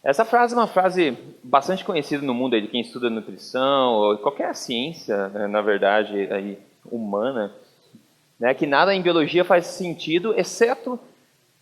Essa frase é uma frase bastante conhecida no mundo aí de quem estuda nutrição, ou qualquer ciência, né, na verdade, aí, humana, né, que nada em biologia faz sentido, exceto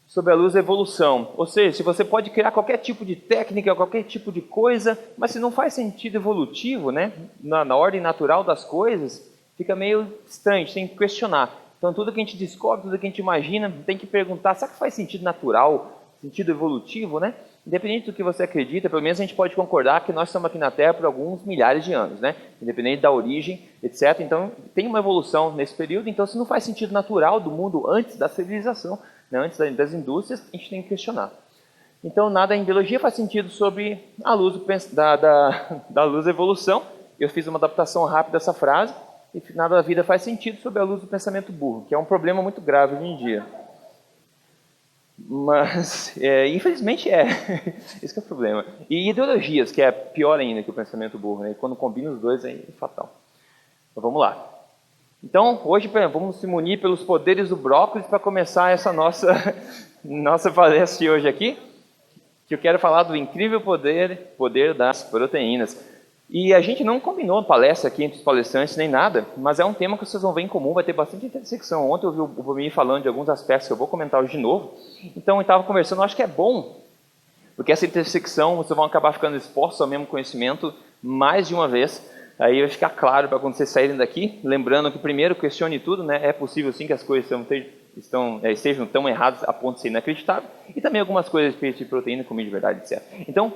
sob a luz da evolução. Ou seja, se você pode criar qualquer tipo de técnica, qualquer tipo de coisa, mas se não faz sentido evolutivo, né, na ordem natural das coisas, fica meio estranho, a gente tem que questionar. Então tudo que a gente descobre, tudo que a gente imagina, tem que perguntar, será que faz sentido natural, sentido evolutivo, né? Independente do que você acredita, pelo menos a gente pode concordar que nós estamos aqui na Terra por alguns milhares de anos, né? Independente da origem, etc. Então, tem uma evolução nesse período, então se não faz sentido natural do mundo antes da civilização, né, antes das indústrias, a gente tem que questionar. Então, nada em biologia faz sentido sob a luz da luz da evolução. Eu fiz uma adaptação rápida dessa frase, e nada da vida faz sentido sob a luz do pensamento burro, que é um problema muito grave hoje em dia. Mas, infelizmente esse que é o problema. E ideologias, que é pior ainda que o pensamento burro, né? Quando combina os dois é fatal. Então, vamos lá. Então, hoje vamos se munir pelos poderes do brócolis para começar essa nossa palestra de hoje aqui, que eu quero falar do incrível poder das proteínas. E a gente não combinou a palestra aqui entre os palestrantes nem nada, mas é um tema que vocês vão ver em comum, vai ter bastante intersecção. Ontem eu vi o Bumi falando de alguns aspectos que eu vou comentar hoje de novo. Então eu estava conversando, eu acho que é bom, porque essa intersecção vocês vão acabar ficando expostos ao mesmo conhecimento mais de uma vez. Aí vai ficar claro para quando vocês saírem daqui, lembrando que primeiro questione tudo, né? É possível sim que as coisas estejam tão erradas a ponto de ser inacreditável, e também algumas coisas a respeito de proteína, comida de verdade, etc. Então,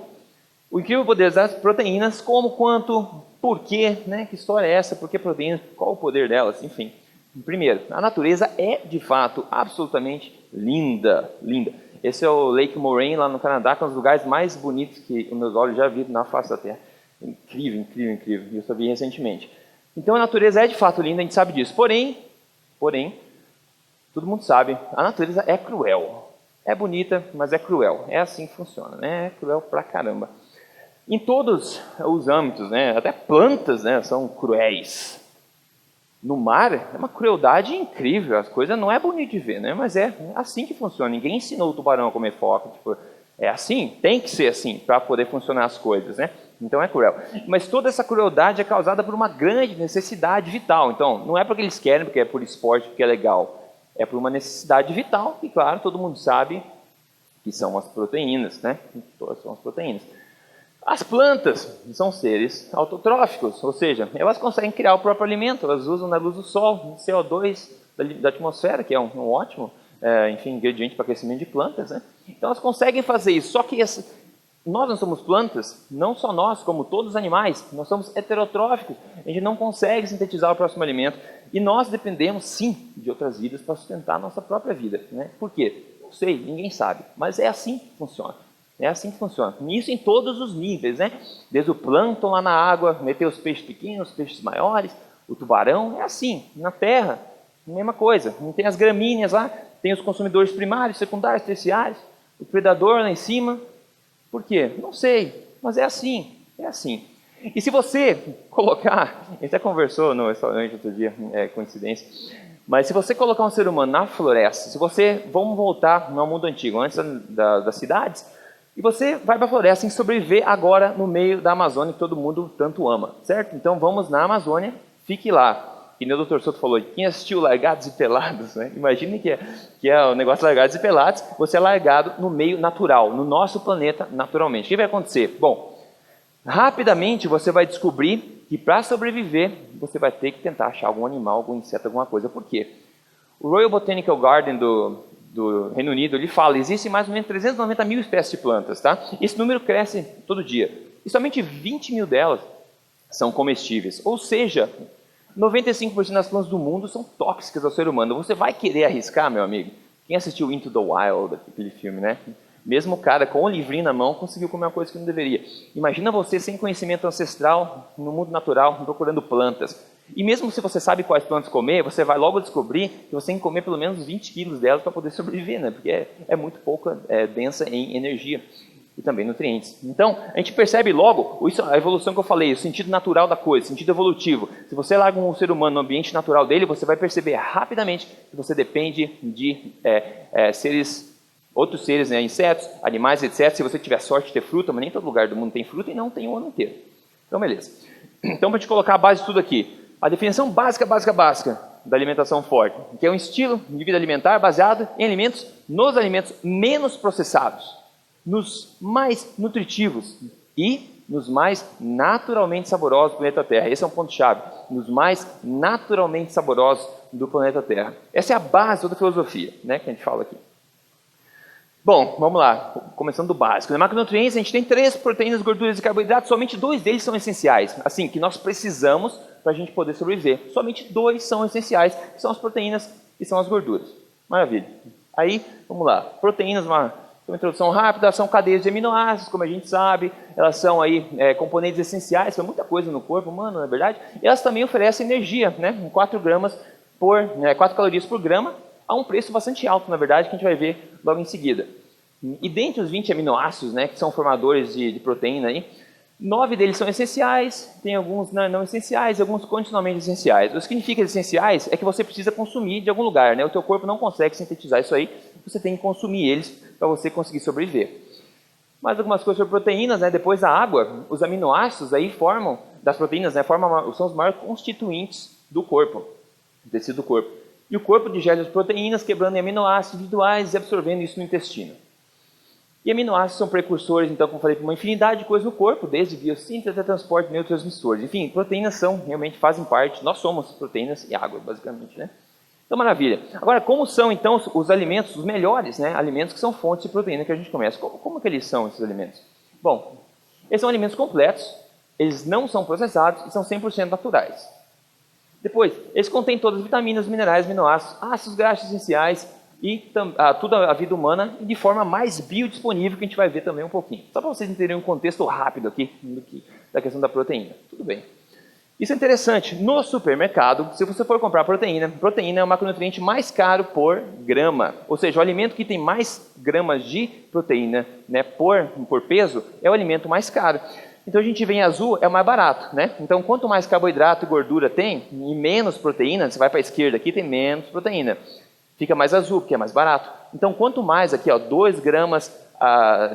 o incrível poder das proteínas, como, quanto, porquê, né? Que história é essa? Por que proteínas? Qual o poder delas? Enfim. Primeiro, a natureza é, de fato, absolutamente linda. Linda. Esse é o Lake Moraine, lá no Canadá, que é um dos lugares mais bonitos que os meus olhos já viram na face da Terra. Incrível, incrível, incrível. Eu só vi recentemente. Então, a natureza é, de fato, linda, a gente sabe disso. Porém, todo mundo sabe, a natureza é cruel. É bonita, mas é cruel. É assim que funciona, né? É cruel pra caramba. Em todos os âmbitos, né, até plantas, né, são cruéis. No mar é uma crueldade incrível, as coisas não é bonito de ver, né, mas é assim que funciona. Ninguém ensinou o tubarão a comer foca, tipo, é assim, tem que ser assim para poder funcionar as coisas, né? Então é cruel. Mas toda essa crueldade é causada por uma grande necessidade vital. Então não é porque eles querem, porque é por esporte, porque é legal. É por uma necessidade vital, e claro, todo mundo sabe que são as proteínas, né? Todas são as proteínas. As plantas são seres autotróficos, ou seja, elas conseguem criar o próprio alimento, elas usam na luz do sol, CO2 da atmosfera, que é um ótimo ingrediente para crescimento de plantas, né? Então elas conseguem fazer isso, só que nós não somos plantas, não só nós, como todos os animais, nós somos heterotróficos, a gente não consegue sintetizar o próximo alimento, e nós dependemos sim de outras vidas para sustentar a nossa própria vida, né? Por quê? Não sei, ninguém sabe, mas é assim que funciona. É assim que funciona. Isso em todos os níveis, né? Desde o plâncton lá na água, meter os peixes pequenos, os peixes maiores, o tubarão, é assim. Na terra, mesma coisa. Não tem as gramíneas lá, tem os consumidores primários, secundários, terciários, o predador lá em cima. Por quê? Não sei, mas é assim. É assim. E se você colocar, a gente até conversou no restaurante outro dia, coincidência, mas se você colocar um ser humano na floresta, vamos voltar no mundo antigo, antes das cidades, e você vai para a floresta em sobreviver agora no meio da Amazônia que todo mundo tanto ama, certo? Então vamos na Amazônia, fique lá. E o Dr. Soto falou, quem assistiu Largados e Pelados, né? Imagine que é o negócio Largados e Pelados, você é largado no meio natural, no nosso planeta naturalmente. O que vai acontecer? Bom, rapidamente você vai descobrir que para sobreviver, você vai ter que tentar achar algum animal, algum inseto, alguma coisa. Por quê? O Royal Botanical Garden do Reino Unido, ele fala, existem mais ou menos 390 mil espécies de plantas, tá? Esse número cresce todo dia. E somente 20 mil delas são comestíveis. Ou seja, 95% das plantas do mundo são tóxicas ao ser humano. Você vai querer arriscar, meu amigo? Quem assistiu Into the Wild, aquele filme, né? Mesmo o cara com o livrinho na mão conseguiu comer uma coisa que não deveria. Imagina você sem conhecimento ancestral, no mundo natural, procurando plantas. E mesmo se você sabe quais plantas comer, você vai logo descobrir que você tem que comer pelo menos 20 quilos delas para poder sobreviver, né? Porque é muito pouca, densa em energia e também nutrientes. Então, a gente percebe logo a evolução que eu falei, o sentido natural da coisa, o sentido evolutivo. Se você larga um ser humano no ambiente natural dele, você vai perceber rapidamente que você depende de seres Outros seres, né, insetos, animais, etc. Se você tiver sorte de ter fruta, mas nem todo lugar do mundo tem fruta e não tem o ano inteiro. Então, beleza. Então, para te colocar a base de tudo aqui, a definição básica da alimentação forte, que é um estilo de vida alimentar baseado em alimentos, nos alimentos menos processados, nos mais nutritivos e nos mais naturalmente saborosos do planeta Terra. Esse é um ponto-chave, nos mais naturalmente saborosos do planeta Terra. Essa é a base da filosofia, né, que a gente fala aqui. Bom, vamos lá, começando do básico. Na macronutrientes a gente tem 3 proteínas, gorduras e carboidratos, somente 2 deles são essenciais, assim, que nós precisamos para a gente poder sobreviver. Somente 2 são essenciais, que são as proteínas e são as gorduras. Maravilha. Aí, vamos lá, proteínas, uma introdução rápida, são cadeias de aminoácidos, como a gente sabe, elas são aí componentes essenciais para muita coisa no corpo humano, não é verdade? E elas também oferecem energia, né, 4 calorias por grama, a um preço bastante alto, na verdade, que a gente vai ver logo em seguida. E dentre os 20 aminoácidos, né, que são formadores de proteína, aí, 9 deles são essenciais, tem alguns não essenciais e alguns condicionalmente essenciais. O que significa essenciais é que você precisa consumir de algum lugar, né? O teu corpo não consegue sintetizar isso aí, você tem que consumir eles para você conseguir sobreviver. Mais algumas coisas sobre proteínas, né? Depois da água, os aminoácidos aí formam, das proteínas, né, são os maiores constituintes do corpo, do tecido do corpo. E o corpo digere as proteínas, quebrando em aminoácidos individuais e absorvendo isso no intestino. E aminoácidos são precursores, então, como falei, para uma infinidade de coisas no corpo, desde biossíntese até transporte de neurotransmissores. Enfim, proteínas realmente fazem parte, nós somos proteínas e água, basicamente, né? Então, maravilha. Agora, como são, então, os alimentos, os melhores, né, alimentos que são fontes de proteína que a gente começa? Como que eles são, esses alimentos? Bom, eles são alimentos completos, eles não são processados e são 100% naturais. Depois, eles contêm todas as vitaminas, minerais, aminoácidos, ácidos graxos essenciais e toda a vida humana de forma mais biodisponível, que a gente vai ver também um pouquinho. Só para vocês entenderem um contexto rápido aqui da questão da proteína. Tudo bem. Isso é interessante. No supermercado, se você for comprar proteína é o macronutriente mais caro por grama. Ou seja, o alimento que tem mais gramas de proteína, né, por peso é o alimento mais caro. Então a gente vê em azul, é o mais barato, né? Então quanto mais carboidrato e gordura tem, e menos proteína, você vai para a esquerda aqui, tem menos proteína. Fica mais azul, porque é mais barato. Então quanto mais aqui, ó, 2 gramas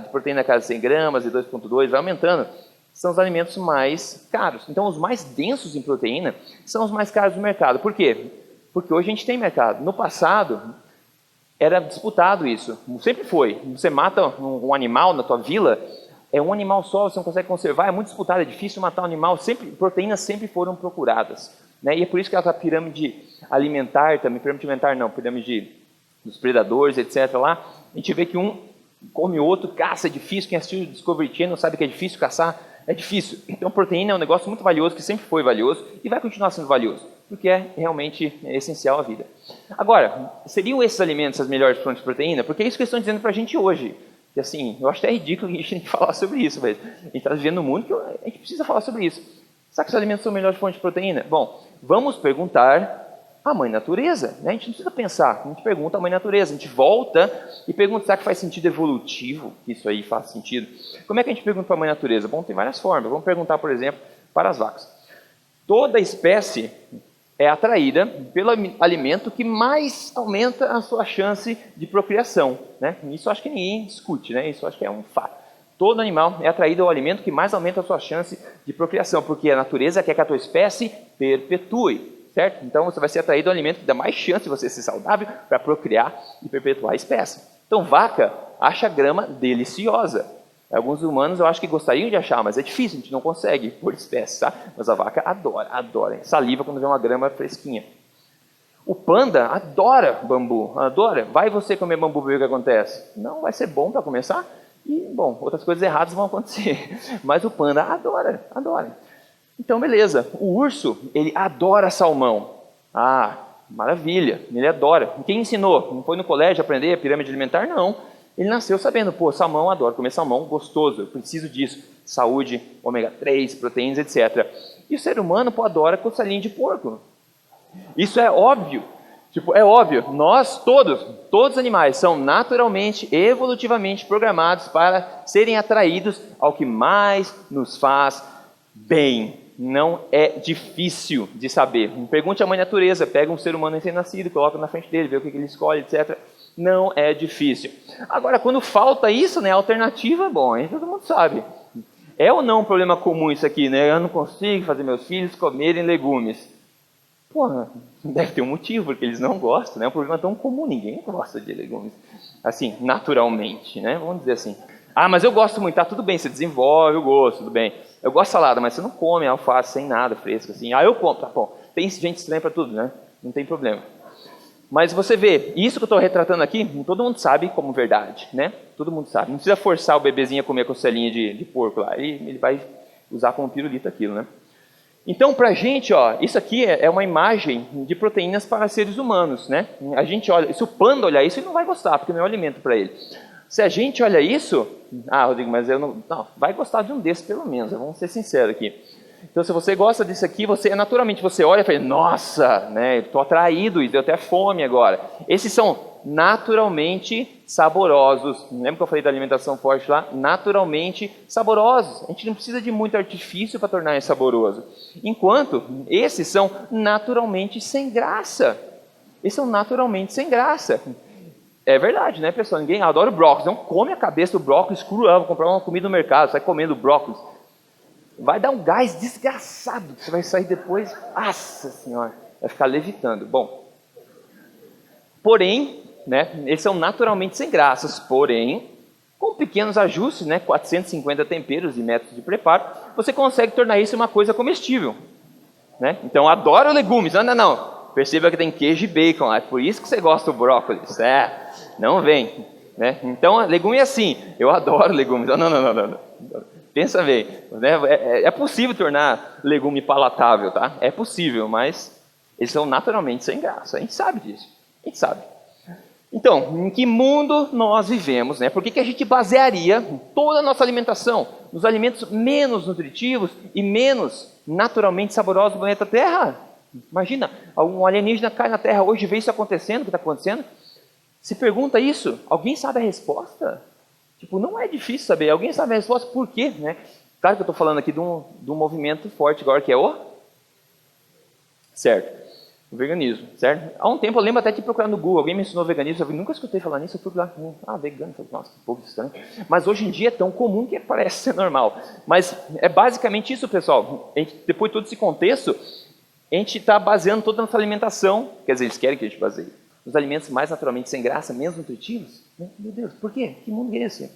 de proteína a cada 100 gramas e 2,2, vai aumentando, são os alimentos mais caros. Então os mais densos em proteína são os mais caros do mercado. Por quê? Porque hoje a gente tem mercado. No passado, era disputado isso. Sempre foi. Você mata um animal na tua vila, é um animal só, você não consegue conservar, é muito disputado, é difícil matar um animal, proteínas sempre foram procuradas. Né? E é por isso que a pirâmide alimentar, também, pirâmide dos predadores, etc. lá, a gente vê que um come o outro, caça, é difícil, quem assistiu o Discovery Channel sabe que é difícil caçar, é difícil. Então proteína é um negócio muito valioso, que sempre foi valioso, e vai continuar sendo valioso, porque é realmente essencial à vida. Agora, seriam esses alimentos as melhores fontes de proteína? Porque é isso que eles estão dizendo para a gente hoje. E assim, eu acho até ridículo que a gente tem que falar sobre isso, mas a gente está vivendo num mundo que a gente precisa falar sobre isso. Será que os alimentos são a melhor fonte de proteína? Bom, vamos perguntar à mãe natureza, né? A gente não precisa pensar, a gente pergunta à mãe natureza, a gente volta e pergunta, será que faz sentido evolutivo que isso aí faz sentido? Como é que a gente pergunta para a mãe natureza? Bom, tem várias formas. Vamos perguntar, por exemplo, para as vacas. Toda espécie é atraída pelo alimento que mais aumenta a sua chance de procriação, né? Isso acho que ninguém discute, né? Isso acho que é um fato. Todo animal é atraído ao alimento que mais aumenta a sua chance de procriação, porque a natureza quer que a tua espécie perpetue, certo? Então você vai ser atraído ao alimento que dá mais chance de você ser saudável para procriar e perpetuar a espécie. Então vaca acha grama deliciosa. Alguns humanos eu acho que gostariam de achar, mas é difícil, a gente não consegue por espécie, tá? Mas a vaca adora, saliva quando vê uma grama fresquinha. O panda adora bambu, adora. Vai você comer bambu ver o que acontece? Não vai ser bom para começar e, bom, outras coisas erradas vão acontecer. Mas o panda adora. Então, beleza. O urso, ele adora salmão. Ah, maravilha, ele adora. Quem ensinou? Não foi no colégio aprender a pirâmide alimentar? Não. Ele nasceu sabendo, pô, salmão, adoro comer salmão, gostoso, eu preciso disso. Saúde, ômega 3, proteínas, etc. E o ser humano, pô, adora costelinha de porco. Isso é óbvio. É óbvio, nós todos os animais são naturalmente, evolutivamente programados para serem atraídos ao que mais nos faz bem. Não é difícil de saber. Pergunte à mãe natureza, pega um ser humano recém-nascido, coloca na frente dele, vê o que ele escolhe, etc. Não é difícil. Agora, quando falta isso, né, a alternativa, bom, aí todo mundo sabe. É ou não um problema comum isso aqui, né? Eu não consigo fazer meus filhos comerem legumes. Porra, deve ter um motivo, porque eles não gostam, né? É um problema tão comum, ninguém gosta de legumes. Assim, naturalmente, né? Vamos dizer assim. Ah, mas eu gosto muito, tá, tudo bem, você desenvolve o gosto, tudo bem. Eu gosto de salada, mas você não come alface sem nada fresco, assim. Ah, eu como, tá bom. Tem gente estranha para tudo, né? Não tem problema. Mas você vê, isso que eu estou retratando aqui, todo mundo sabe como verdade, né? Todo mundo sabe. Não precisa forçar o bebezinho a comer costelinha de porco lá. Ele vai usar como pirulito aquilo, né? Então, para a gente, ó, isso aqui é uma imagem de proteínas para seres humanos, né? A gente olha, se o panda olhar isso, ele não vai gostar, porque não é um alimento para ele. Se a gente olha isso, Rodrigo, mas eu não, vai gostar de um desses pelo menos, vamos ser sinceros aqui. Então, se você gosta disso aqui, você naturalmente você olha e fala, nossa, né, estou atraído e deu até fome agora. Esses são naturalmente saborosos. Lembra que eu falei da alimentação forte lá? Naturalmente saborosos. A gente não precisa de muito artifício para tornar isso saboroso. Enquanto esses são naturalmente sem graça. Esses são naturalmente sem graça. É verdade, né, pessoal? Ninguém adora o brócolis. Não come a cabeça do brócolis cru. Vou comprar uma comida no mercado, sai comendo brócolis. Vai dar um gás desgraçado. Você vai sair depois, nossa senhora, vai ficar levitando. Bom, porém, né, eles são naturalmente sem graças, porém, com pequenos ajustes, né, 450 temperos e métodos de preparo, você consegue tornar isso uma coisa comestível. Né? Então, adoro legumes. Não. Perceba que tem queijo e bacon lá. É por isso que você gosta do brócolis. Não vem. Né? Então, legume é assim. Eu adoro legumes. Não. Pensa bem, né? É possível tornar legume palatável, tá? É possível, mas eles são naturalmente sem graça. A gente sabe disso. A gente sabe. Então, em que mundo nós vivemos, né? Por que a gente basearia toda a nossa alimentação nos alimentos menos nutritivos e menos naturalmente saborosos do planeta Terra? Imagina, um alienígena cai na Terra hoje e vê isso acontecendo, o que está acontecendo? Se pergunta isso, alguém sabe a resposta? Tipo, não é difícil saber. Alguém sabe a resposta por quê, né? Claro que eu estou falando aqui de um movimento forte agora, que é o... Certo. O veganismo, certo? Há um tempo eu lembro até de procurar no Google. Alguém me ensinou veganismo, eu nunca escutei falar nisso, eu fui lá, vegano. Falei, nossa, que povo estranho. Mas hoje em dia é tão comum que parece ser normal. Mas é basicamente isso, pessoal. Depois de todo esse contexto, a gente está baseando toda a nossa alimentação, quer dizer, eles querem que a gente baseie, nos alimentos mais naturalmente sem graça, menos nutritivos. Meu Deus, por quê? Que mundo é esse?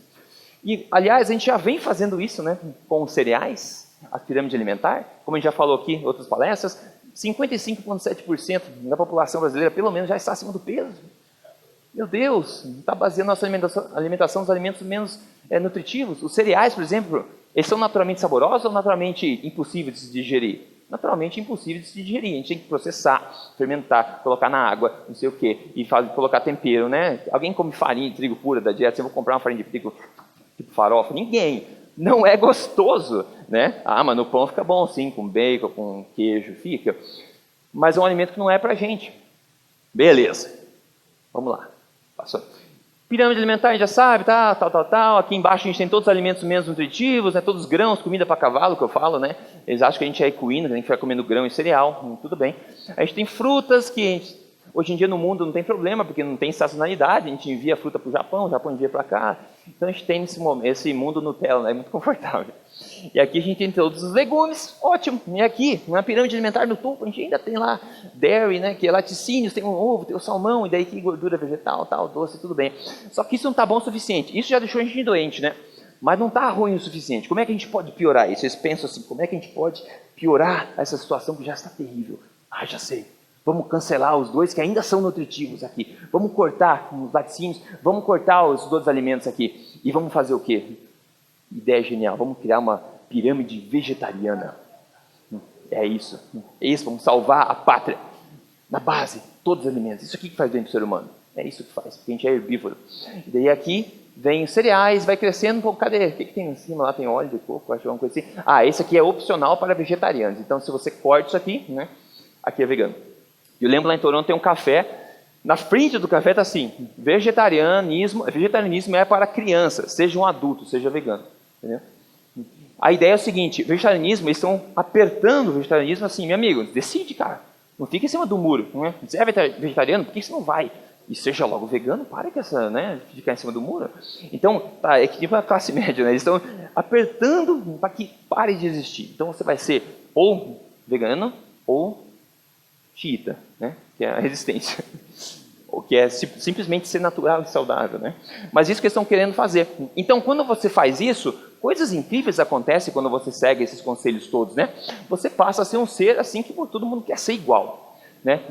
E, aliás, a gente já vem fazendo isso, né, com os cereais, a pirâmide alimentar, como a gente já falou aqui em outras palestras, 55,7% da população brasileira, pelo menos, já está acima do peso. Meu Deus, está baseando nossa alimentação nos alimentos menos nutritivos. Os cereais, por exemplo, eles são naturalmente saborosos ou naturalmente impossíveis de se digerir? Naturalmente impossível de se digerir. A gente tem que processar, fermentar, colocar na água, não sei o quê, e colocar tempero, né? Alguém come farinha de trigo pura da dieta, eu vou comprar uma farinha de trigo tipo farofa? Ninguém. Não é gostoso, né? Mas no pão fica bom, sim, com bacon, com queijo, fica. Mas é um alimento que não é pra gente. Beleza. Vamos lá. Passou. Pirâmide alimentar, a gente já sabe, tal. Aqui embaixo a gente tem todos os alimentos menos nutritivos, né? Todos os grãos, comida para cavalo, que eu falo, né? Eles acham que a gente é equino, que a gente vai comendo grão e cereal, tudo bem. A gente tem frutas que hoje em dia no mundo não tem problema, porque não tem estacionalidade, a gente envia fruta para o Japão envia para cá. Então a gente tem esse mundo Nutella, né? É muito confortável. E aqui a gente tem todos os legumes, ótimo. E aqui, na pirâmide alimentar no topo, a gente ainda tem lá dairy, né, que é laticínios, tem o ovo, tem o salmão, e daí que gordura vegetal, tal, doce, tudo bem. Só que isso não está bom o suficiente. Isso já deixou a gente doente, né? Mas não está ruim o suficiente. Como é que a gente pode piorar isso? Vocês pensam assim, como é que a gente pode piorar essa situação que já está terrível? Já sei. Vamos cancelar os dois que ainda são nutritivos aqui. Vamos cortar os laticínios, vamos cortar os outros alimentos aqui. E vamos fazer o quê? Ideia genial, vamos criar uma pirâmide vegetariana. É isso, vamos salvar a pátria. Na base, todos os alimentos. Isso aqui que faz bem para o ser humano. É isso que faz, porque a gente é herbívoro. E daí aqui vem os cereais, vai crescendo um pouco. Cadê? O que tem em cima? Lá tem óleo de coco, acho que é uma coisa assim. Esse aqui é opcional para vegetarianos. Então, se você corta isso aqui, né? Aqui é vegano. Eu lembro lá em Toronto tem um café. Na frente do café está assim: vegetarianismo é para criança, seja um adulto, seja vegano. Entendeu? A ideia é o seguinte: vegetarianismo, eles estão apertando o vegetarianismo assim, meu amigo, decide, cara. Não fica em cima do muro. Não é? Você é vegetariano? Por que você não vai? E seja logo vegano, para com essa, né, de ficar em cima do muro. Então, tá, é que tipo a classe média, né? Eles estão apertando para que pare de existir. Então, você vai ser ou vegano ou xiita, né? Que é a resistência. O que é simplesmente ser natural e saudável, né? Mas isso que eles estão querendo fazer. Então, quando você faz isso, coisas incríveis acontecem quando você segue esses conselhos todos, né? Você passa a ser um ser assim que todo mundo quer ser igual, né?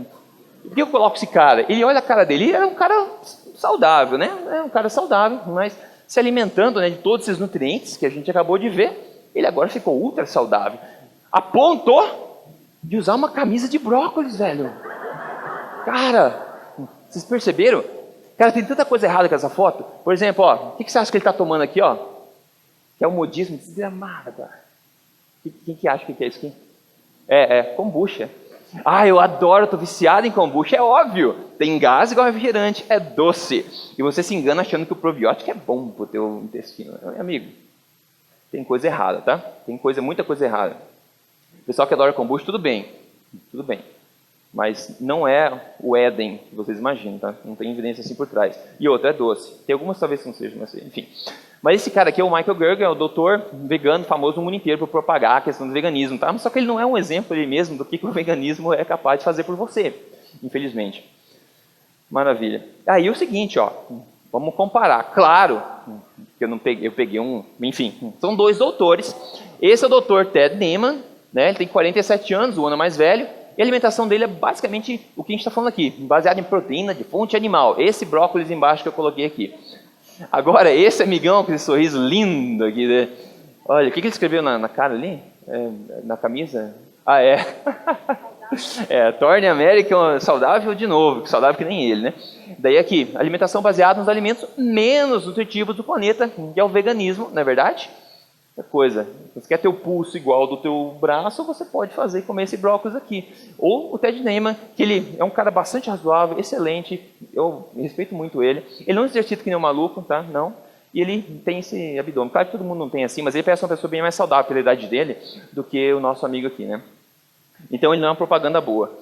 Por que eu coloco esse cara? Ele olha a cara dele, ele era um cara saudável, né? É um cara saudável, mas se alimentando, né, de todos esses nutrientes que a gente acabou de ver, ele agora ficou ultra saudável. A ponto de usar uma camisa de brócolis, velho. Cara, vocês perceberam? Cara, tem tanta coisa errada com essa foto. Por exemplo, ó, o que você acha que ele está tomando aqui, ó? Que é um modismo desgramado, cara. Quem que acha que é isso aqui? É kombucha. Ah, eu adoro, estou viciado em kombucha, é óbvio. Tem gás igual refrigerante, é doce. E você se engana achando que o probiótico é bom para o teu intestino. Amigo, tem coisa errada, tá? Tem muita coisa errada. O pessoal que adora kombucha, tudo bem. Mas não é o Éden que vocês imaginam, tá? Não tem evidência assim por trás. E outra, é doce. Tem algumas talvez que não sejam, mas enfim. Mas esse cara aqui é o Michael Gerger, é o doutor vegano famoso no mundo inteiro por propagar a questão do veganismo, tá? Mas só que ele não é um exemplo ele mesmo do que o veganismo é capaz de fazer por você, infelizmente. Maravilha. Aí o seguinte, ó, vamos comparar. Claro, que eu peguei um, enfim, são dois doutores. Esse é o doutor Ted Naiman, né? Ele tem 47 anos, o ano mais velho. E a alimentação dele é basicamente o que a gente está falando aqui, baseado em proteína de fonte animal. Esse brócolis embaixo que eu coloquei aqui. Agora, esse amigão com esse sorriso lindo aqui, né? Olha, o que ele escreveu na cara ali? Na camisa? Ah, é. Torne a América saudável de novo, saudável que nem ele, né? Daí aqui, alimentação baseada nos alimentos menos nutritivos do planeta, que é o veganismo, não é verdade? Coisa, você quer ter o pulso igual do teu braço, você pode fazer e comer esse brócolis aqui. Ou o Ted Naiman, que ele é um cara bastante razoável, excelente, eu respeito muito ele. Ele não exercita que nem um maluco, tá? Não. E ele tem esse abdômen. Claro que todo mundo não tem assim, mas ele parece uma pessoa bem mais saudável pela idade dele do que o nosso amigo aqui, né? Então ele não é uma propaganda boa.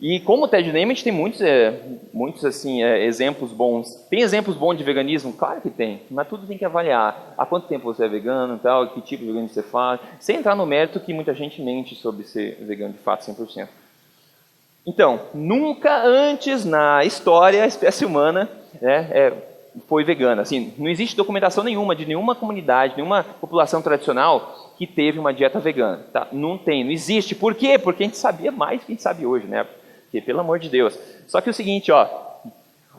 E como o Ted Naiman, a gente tem muitos assim, exemplos bons. Tem exemplos bons de veganismo? Claro que tem, mas tudo tem que avaliar. Há quanto tempo você é vegano, tal, que tipo de veganismo você faz, sem entrar no mérito que muita gente mente sobre ser vegano de fato 100%. Então, nunca antes na história a espécie humana foi vegana. Assim, não existe documentação nenhuma de nenhuma comunidade, nenhuma população tradicional que teve uma dieta vegana. Tá? Não existe. Por quê? Porque a gente sabia mais do que a gente sabe hoje, né? Porque, pelo amor de Deus. Só que é o seguinte, ó,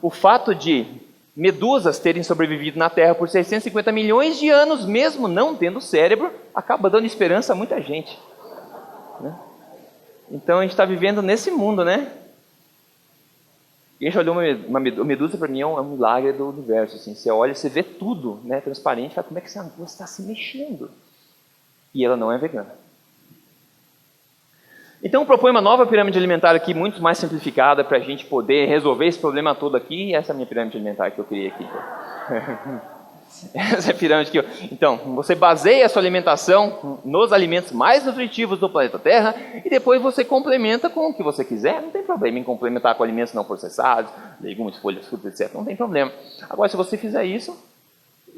o fato de medusas terem sobrevivido na Terra por 650 milhões de anos, mesmo não tendo cérebro, acaba dando esperança a muita gente. Né? Então a gente está vivendo nesse mundo, né? E a gente olhou uma medusa, para mim é um milagre do universo. Assim. Você olha, você vê tudo, né, transparente, fala, como é que essa medusa está se mexendo? E ela não é vegana. Então propõe uma nova pirâmide alimentar aqui, muito mais simplificada, para a gente poder resolver esse problema todo aqui. E essa é a minha pirâmide alimentar que eu criei aqui. Essa é a pirâmide aqui. Então, você baseia a sua alimentação nos alimentos mais nutritivos do planeta Terra e depois você complementa com o que você quiser. Não tem problema em complementar com alimentos não processados, legumes, folhas, frutas, etc. Não tem problema. Agora, se você fizer isso,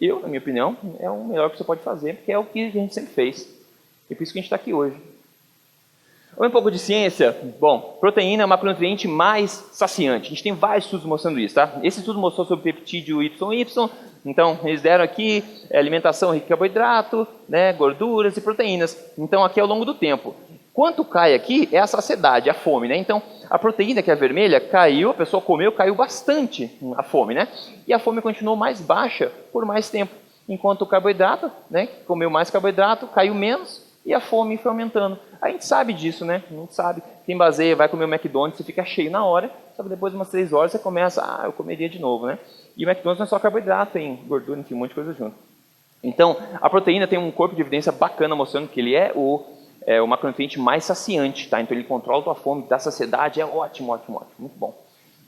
na minha opinião, é o melhor que você pode fazer, porque é o que a gente sempre fez. E por isso que a gente está aqui hoje. Um pouco de ciência. Bom, proteína é o macronutriente mais saciante. A gente tem vários estudos mostrando isso, tá? Esse estudo mostrou sobre o peptídeo YY. Então, eles deram aqui alimentação rica em carboidrato, né, gorduras e proteínas. Então, aqui ao longo do tempo. Quanto cai aqui é a saciedade, a fome, né? Então, a proteína, que é a vermelha, caiu, a pessoa comeu, caiu bastante a fome, né? E a fome continuou mais baixa por mais tempo. Enquanto o carboidrato, né, que comeu mais carboidrato, caiu menos. E a fome foi aumentando. A gente sabe disso, né? Não sabe. Quem baseia, vai comer o McDonald's, você fica cheio na hora, só que depois de umas 3 horas você começa, eu comeria de novo, né? E o McDonald's não é só carboidrato, tem gordura, enfim, um monte de coisa junto. Então, a proteína tem um corpo de evidência bacana mostrando que ele é o macronutriente mais saciante, tá? Então ele controla a tua fome, dá saciedade, é ótimo, ótimo, ótimo, muito bom.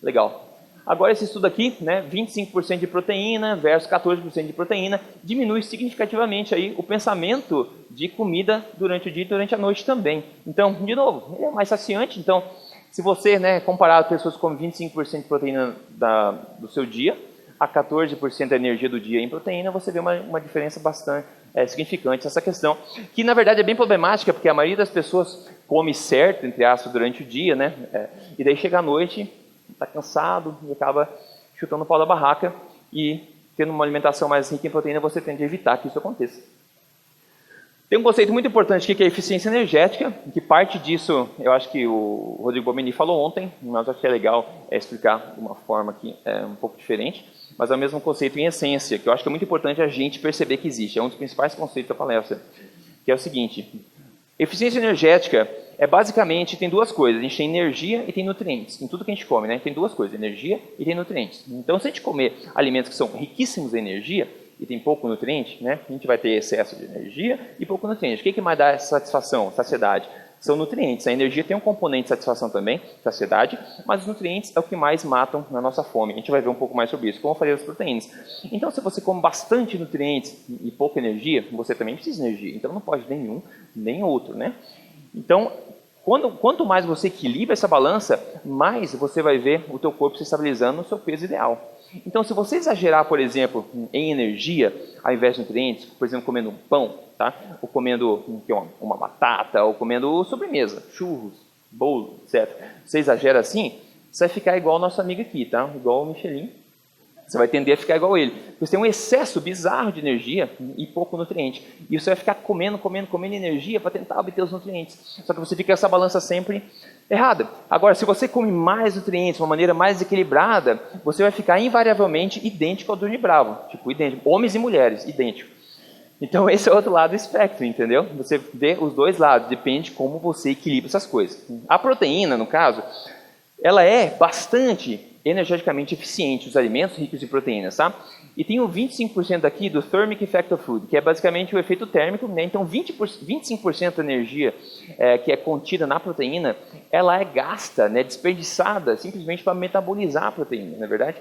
Legal. Agora esse estudo aqui, né, 25% de proteína versus 14% de proteína, diminui significativamente aí o pensamento de comida durante o dia e durante a noite também. Então, de novo, ele é mais saciante, então Se você, né, comparar pessoas que comem 25% de proteína do seu dia, a 14% da energia do dia em proteína, você vê uma diferença bastante significante nessa questão, que na verdade é bem problemática, porque a maioria das pessoas come certo, entre aspas, durante o dia, né, e daí chega à noite, está cansado e acaba chutando o pau da barraca, e tendo uma alimentação mais rica em proteína, você tende a evitar que isso aconteça. Tem um conceito muito importante aqui, que é a eficiência energética, que parte disso, eu acho que o Rodrigo Bomini falou ontem, mas acho que é legal explicar de uma forma que é um pouco diferente, mas é o mesmo conceito em essência, que eu acho que é muito importante a gente perceber que existe. É um dos principais conceitos da palestra, que é o seguinte: eficiência energética é basicamente, tem duas coisas, a gente tem energia e tem nutrientes, em tudo que a gente come, né? Tem duas coisas, energia e tem nutrientes. Então, se a gente comer alimentos que são riquíssimos em energia, e tem pouco nutriente, né? A gente vai ter excesso de energia e pouco nutriente. O que mais dá satisfação, saciedade? São nutrientes. A energia tem um componente de satisfação também, saciedade, mas os nutrientes é o que mais matam na nossa fome. A gente vai ver um pouco mais sobre isso, como eu falei das proteínas. Então, se você come bastante nutrientes e pouca energia, você também precisa de energia. Então, não pode nenhum, nem outro, né? Então, quanto mais você equilibra essa balança, mais você vai ver o teu corpo se estabilizando no seu peso ideal. Então, se você exagerar, por exemplo, em energia, ao invés de nutrientes, por exemplo, comendo um pão, tá? Ou comendo uma batata, ou comendo sobremesa, churros, bolo, etc. Você exagera assim, você vai ficar igual o nosso amigo aqui, tá? Igual o Michelin. Você vai tender a ficar igual ele. Você tem um excesso bizarro de energia e pouco nutriente. E você vai ficar comendo energia para tentar obter os nutrientes. Só que você fica com essa balança sempre errada. Agora, se você come mais nutrientes, de uma maneira mais equilibrada, você vai ficar invariavelmente idêntico ao Doni Bravo. Tipo, idêntico. Homens e mulheres, idêntico. Então, esse é o outro lado do espectro, entendeu? Você vê os dois lados, depende de como você equilibra essas coisas. A proteína, no caso, ela é bastante energeticamente eficiente, os alimentos ricos em proteínas, tá? E tem o 25% aqui do Thermic Effect of Food, que é basicamente o efeito térmico, né? Então 25% da energia que é contida na proteína, ela é gasta, né, desperdiçada, simplesmente para metabolizar a proteína, não é verdade?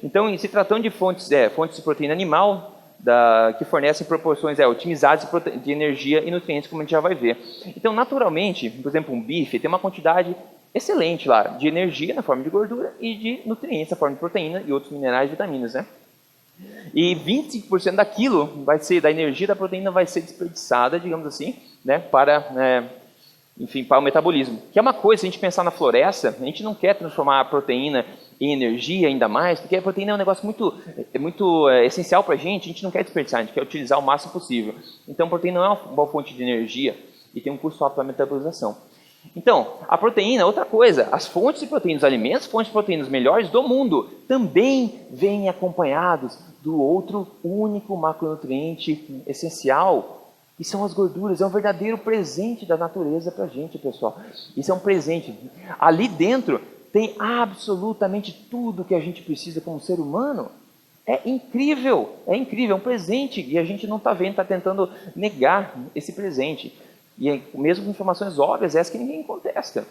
Então, se tratando de fontes de proteína animal, que fornecem proporções otimizadas de energia e nutrientes, como a gente já vai ver. Então, naturalmente, por exemplo, um bife tem uma quantidade excelente lá de energia na forma de gordura e de nutrientes na forma de proteína e outros minerais e vitaminas, né? E 25% daquilo da energia da proteína vai ser desperdiçada, digamos assim, né, para o metabolismo. Que é uma coisa, se a gente pensar na floresta, a gente não quer transformar a proteína em energia ainda mais, porque a proteína é um negócio muito essencial para a gente não quer desperdiçar, a gente quer utilizar o máximo possível. Então, a proteína não é uma boa fonte de energia e tem um custo alto para a metabolização. Então, a proteína, outra coisa, as fontes de proteínas, os alimentos, fontes de proteínas melhores do mundo, também vêm acompanhados do outro único macronutriente essencial, que são as gorduras. É um verdadeiro presente da natureza para a gente, pessoal. Isso é um presente. Ali dentro tem absolutamente tudo que a gente precisa como ser humano. É incrível, é um presente, e a gente não está vendo, está tentando negar esse presente. E mesmo com informações óbvias, essa que ninguém contesta.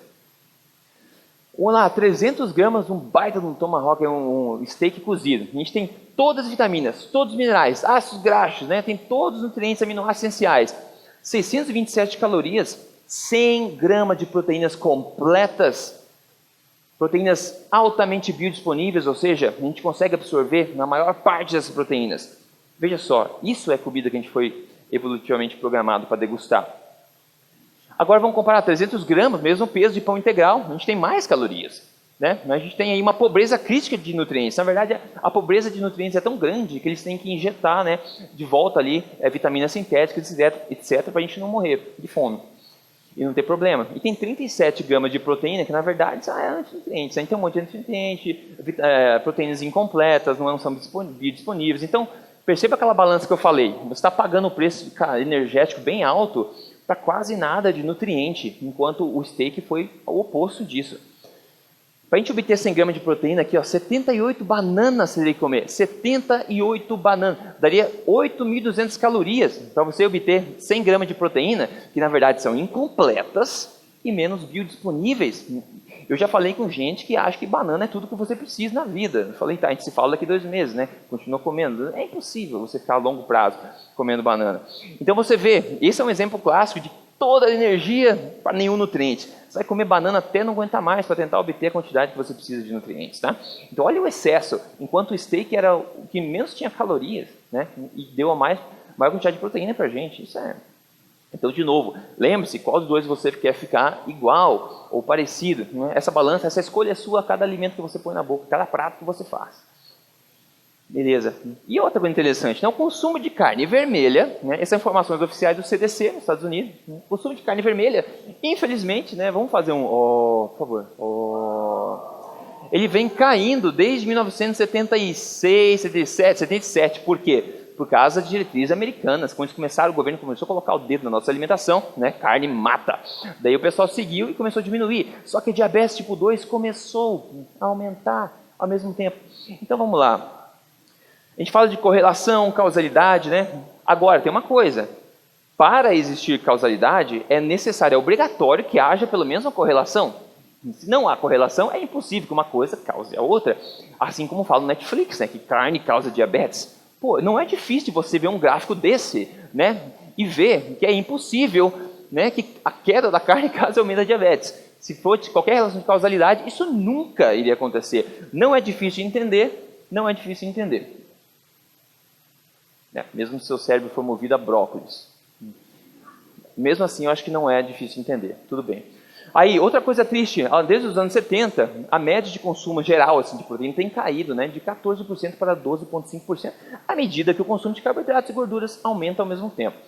Vamos lá, 300 gramas de um baita de um tomahawk, um steak cozido. A gente tem todas as vitaminas, todos os minerais, ácidos graxos, né? Tem todos os nutrientes aminoácidos essenciais. 627 calorias, 100 gramas de proteínas completas, proteínas altamente biodisponíveis, ou seja, a gente consegue absorver na maior parte dessas proteínas. Veja só, isso é comida que a gente foi evolutivamente programado para degustar. Agora vamos comparar 300 gramas, mesmo peso de pão integral, a gente tem mais calorias, né? A gente tem aí uma pobreza crítica de nutrientes. Na verdade, a pobreza de nutrientes é tão grande que eles têm que injetar, né, de volta ali vitaminas sintéticas, etc, para a gente não morrer de fome e não ter problema. E tem 37 gramas de proteína, que na verdade são antinutrientes. Aí tem um monte de antinutriente, proteínas incompletas, não são biodisponíveis. Então, perceba aquela balança que eu falei. Você está pagando o preço energético bem alto para quase nada de nutriente, enquanto o steak foi o oposto disso. Para a gente obter 100 gramas de proteína aqui, 78 bananas você teria que comer. 78 bananas. Daria 8.200 calorias para você obter 100 gramas de proteína, que na verdade são incompletas e menos biodisponíveis. Eu já falei com gente que acha que banana é tudo que você precisa na vida. Eu falei, tá, a gente se fala daqui 2 meses, né? Continua comendo. É impossível você ficar a longo prazo comendo banana. Então você vê, esse é um exemplo clássico de toda a energia para nenhum nutriente. Você vai comer banana até não aguentar mais para tentar obter a quantidade que você precisa de nutrientes, tá? Então olha o excesso. Enquanto o steak era o que menos tinha calorias, né? E deu a maior quantidade de proteína para a gente. Isso é... Então, de novo, lembre-se qual dos dois você quer ficar igual ou parecido. Né? Essa balança, essa escolha é sua a cada alimento que você põe na boca, cada prato que você faz. Beleza. E outra coisa interessante, né? O consumo de carne vermelha, né? Essas informações oficiais do CDC nos Estados Unidos, né? O consumo de carne vermelha, infelizmente, né? Vamos fazer um... por favor. Ele vem caindo desde 1976, 77, 77. Por quê? Por causa de diretrizes americanas. Quando o governo começou a colocar o dedo na nossa alimentação, né? Carne mata. Daí o pessoal seguiu e começou a diminuir. Só que a diabetes tipo 2 começou a aumentar ao mesmo tempo. Então vamos lá. A gente fala de correlação, causalidade, né? Agora, tem uma coisa. Para existir causalidade, é necessário, é obrigatório que haja pelo menos uma correlação. Se não há correlação, é impossível que uma coisa cause a outra. Assim como fala no Netflix, né? Que carne causa diabetes. Pô, não é difícil você ver um gráfico desse, né? E ver que é impossível, né? Que a queda da carne cause aumento da diabetes. Se for de qualquer relação de causalidade, isso nunca iria acontecer. Não é difícil de entender, não é difícil de entender. Mesmo se seu cérebro for movido a brócolis. Mesmo assim, eu acho que não é difícil de entender. Tudo bem. Aí, outra coisa triste, desde os anos 70, a média de consumo geral assim, de proteína tem caído, né, de 14% para 12,5%, à medida que o consumo de carboidratos e gorduras aumenta ao mesmo tempo.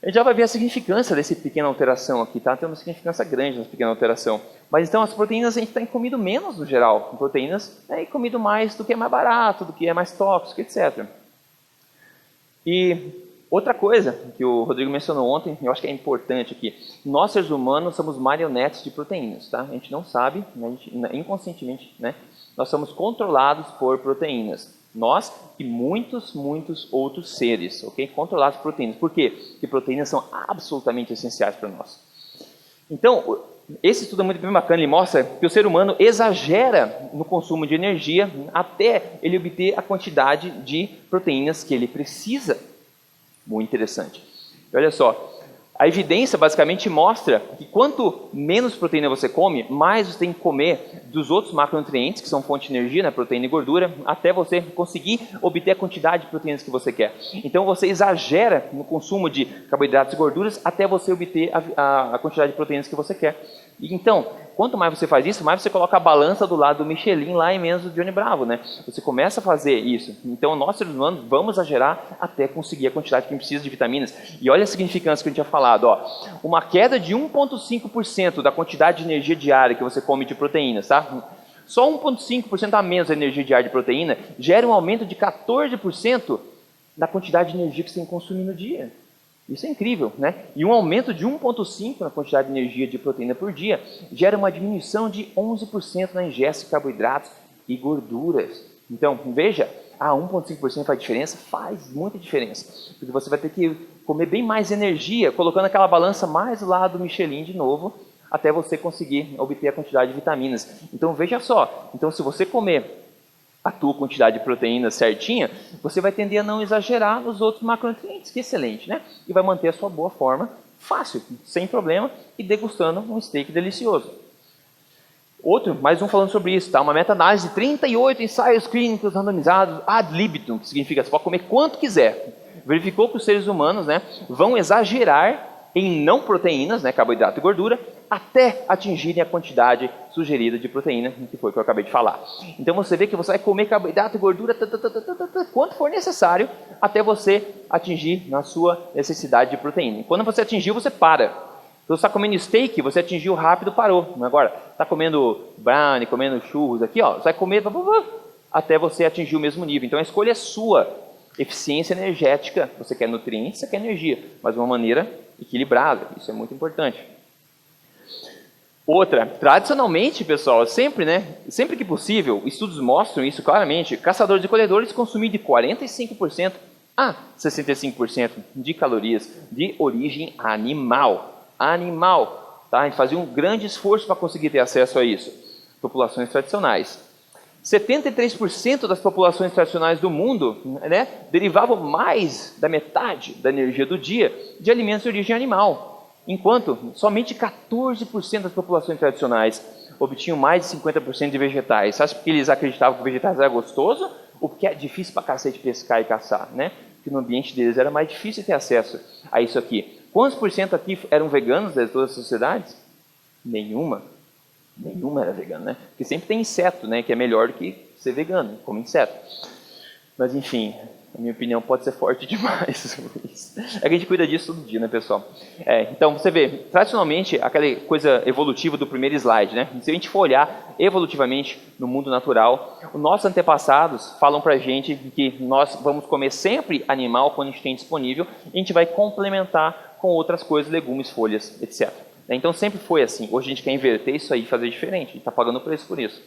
A gente já vai ver a significância dessa pequena alteração aqui, tá? Tem uma significância grande nessa pequena alteração. Mas então as proteínas a gente tem comido menos no geral, proteínas, né, e comido mais do que é mais barato, do que é mais tóxico, etc. E outra coisa que o Rodrigo mencionou ontem, eu acho que é importante aqui, nós seres humanos somos marionetes de proteínas, tá? A gente não sabe, né? Inconscientemente, né? Nós somos controlados por proteínas. Nós e muitos outros seres, ok? Controlados por proteínas. Por quê? Porque proteínas são absolutamente essenciais para nós. Então, esse estudo é muito bem bacana, ele mostra que o ser humano exagera no consumo de energia até ele obter a quantidade de proteínas que ele precisa. Muito interessante. E olha só, a evidência basicamente mostra que quanto menos proteína você come, mais você tem que comer dos outros macronutrientes, que são fonte de energia, né, proteína e gordura, até você conseguir obter a quantidade de proteínas que você quer. Então você exagera no consumo de carboidratos e gorduras até você obter a quantidade de proteínas que você quer. E então, quanto mais você faz isso, mais você coloca a balança do lado do Michelin lá e menos do Johnny Bravo, né? Você começa a fazer isso. Então, nós seres humanos vamos exagerar até conseguir a quantidade que a gente precisa de vitaminas. E olha a significância que a gente tinha falado, ó. Uma queda de 1,5% da quantidade de energia diária que você come de proteínas, tá? Só 1,5% a menos da energia diária de proteína gera um aumento de 14% da quantidade de energia que você tem que consumir no dia. Isso é incrível, né? E um aumento de 1,5% na quantidade de energia de proteína por dia gera uma diminuição de 11% na ingesta de carboidratos e gorduras. Então, veja, 1,5% faz diferença? Faz muita diferença. Porque você vai ter que comer bem mais energia, colocando aquela balança mais do lado do Michelin de novo, até você conseguir obter a quantidade de vitaminas. Então, veja só. Então, se você comer a tua quantidade de proteína certinha, você vai tender a não exagerar nos outros macronutrientes, que é excelente, né? E vai manter a sua boa forma, fácil, sem problema, e degustando um steak delicioso. Mais um falando sobre isso, tá? Uma meta-análise de 38 ensaios clínicos randomizados ad libitum, que significa que você pode comer quanto quiser. Verificou que os seres humanos, né, vão exagerar em não proteínas, né, carboidrato e gordura, até atingirem a quantidade sugerida de proteína, que foi o que eu acabei de falar. Então você vê que você vai comer carboidrato e gordura quanto for necessário, até você atingir na sua necessidade de proteína. E quando você atingiu, você para. Então você está comendo steak, você atingiu rápido, parou. Agora, está comendo brownie, comendo churros aqui, ó, você vai comer até você atingir o mesmo nível. Então a escolha é sua. Eficiência energética, você quer nutrientes, você quer energia, mas de uma maneira equilibrada, isso é muito importante. Outra, tradicionalmente, pessoal, sempre que possível, estudos mostram isso claramente, caçadores e colhedores consumem de 45% a 65% de calorias de origem animal. Tá? A gente fazia um grande esforço para conseguir ter acesso a isso. Populações tradicionais. 73% das populações tradicionais do mundo, né, derivavam mais da metade da energia do dia de alimentos de origem animal. Enquanto somente 14% das populações tradicionais obtinham mais de 50% de vegetais. Sabe porque eles acreditavam que vegetais era gostoso? Ou porque é difícil pra cacete pescar e caçar, né? Porque no ambiente deles era mais difícil ter acesso a isso aqui. Quantos por cento aqui eram veganos de todas as sociedades? Nenhuma. Nenhuma era vegana, né? Porque sempre tem inseto, né? Que é melhor do que ser vegano, como inseto. Mas enfim, a minha opinião pode ser forte demais. É que a gente cuida disso todo dia, né, pessoal? Então, você vê, tradicionalmente, aquela coisa evolutiva do primeiro slide, né? Se a gente for olhar evolutivamente no mundo natural, os nossos antepassados falam pra gente que nós vamos comer sempre animal quando a gente tem disponível, e a gente vai complementar com outras coisas, legumes, folhas, etc. Então, sempre foi assim. Hoje a gente quer inverter isso aí e fazer diferente. A gente está pagando preço por isso.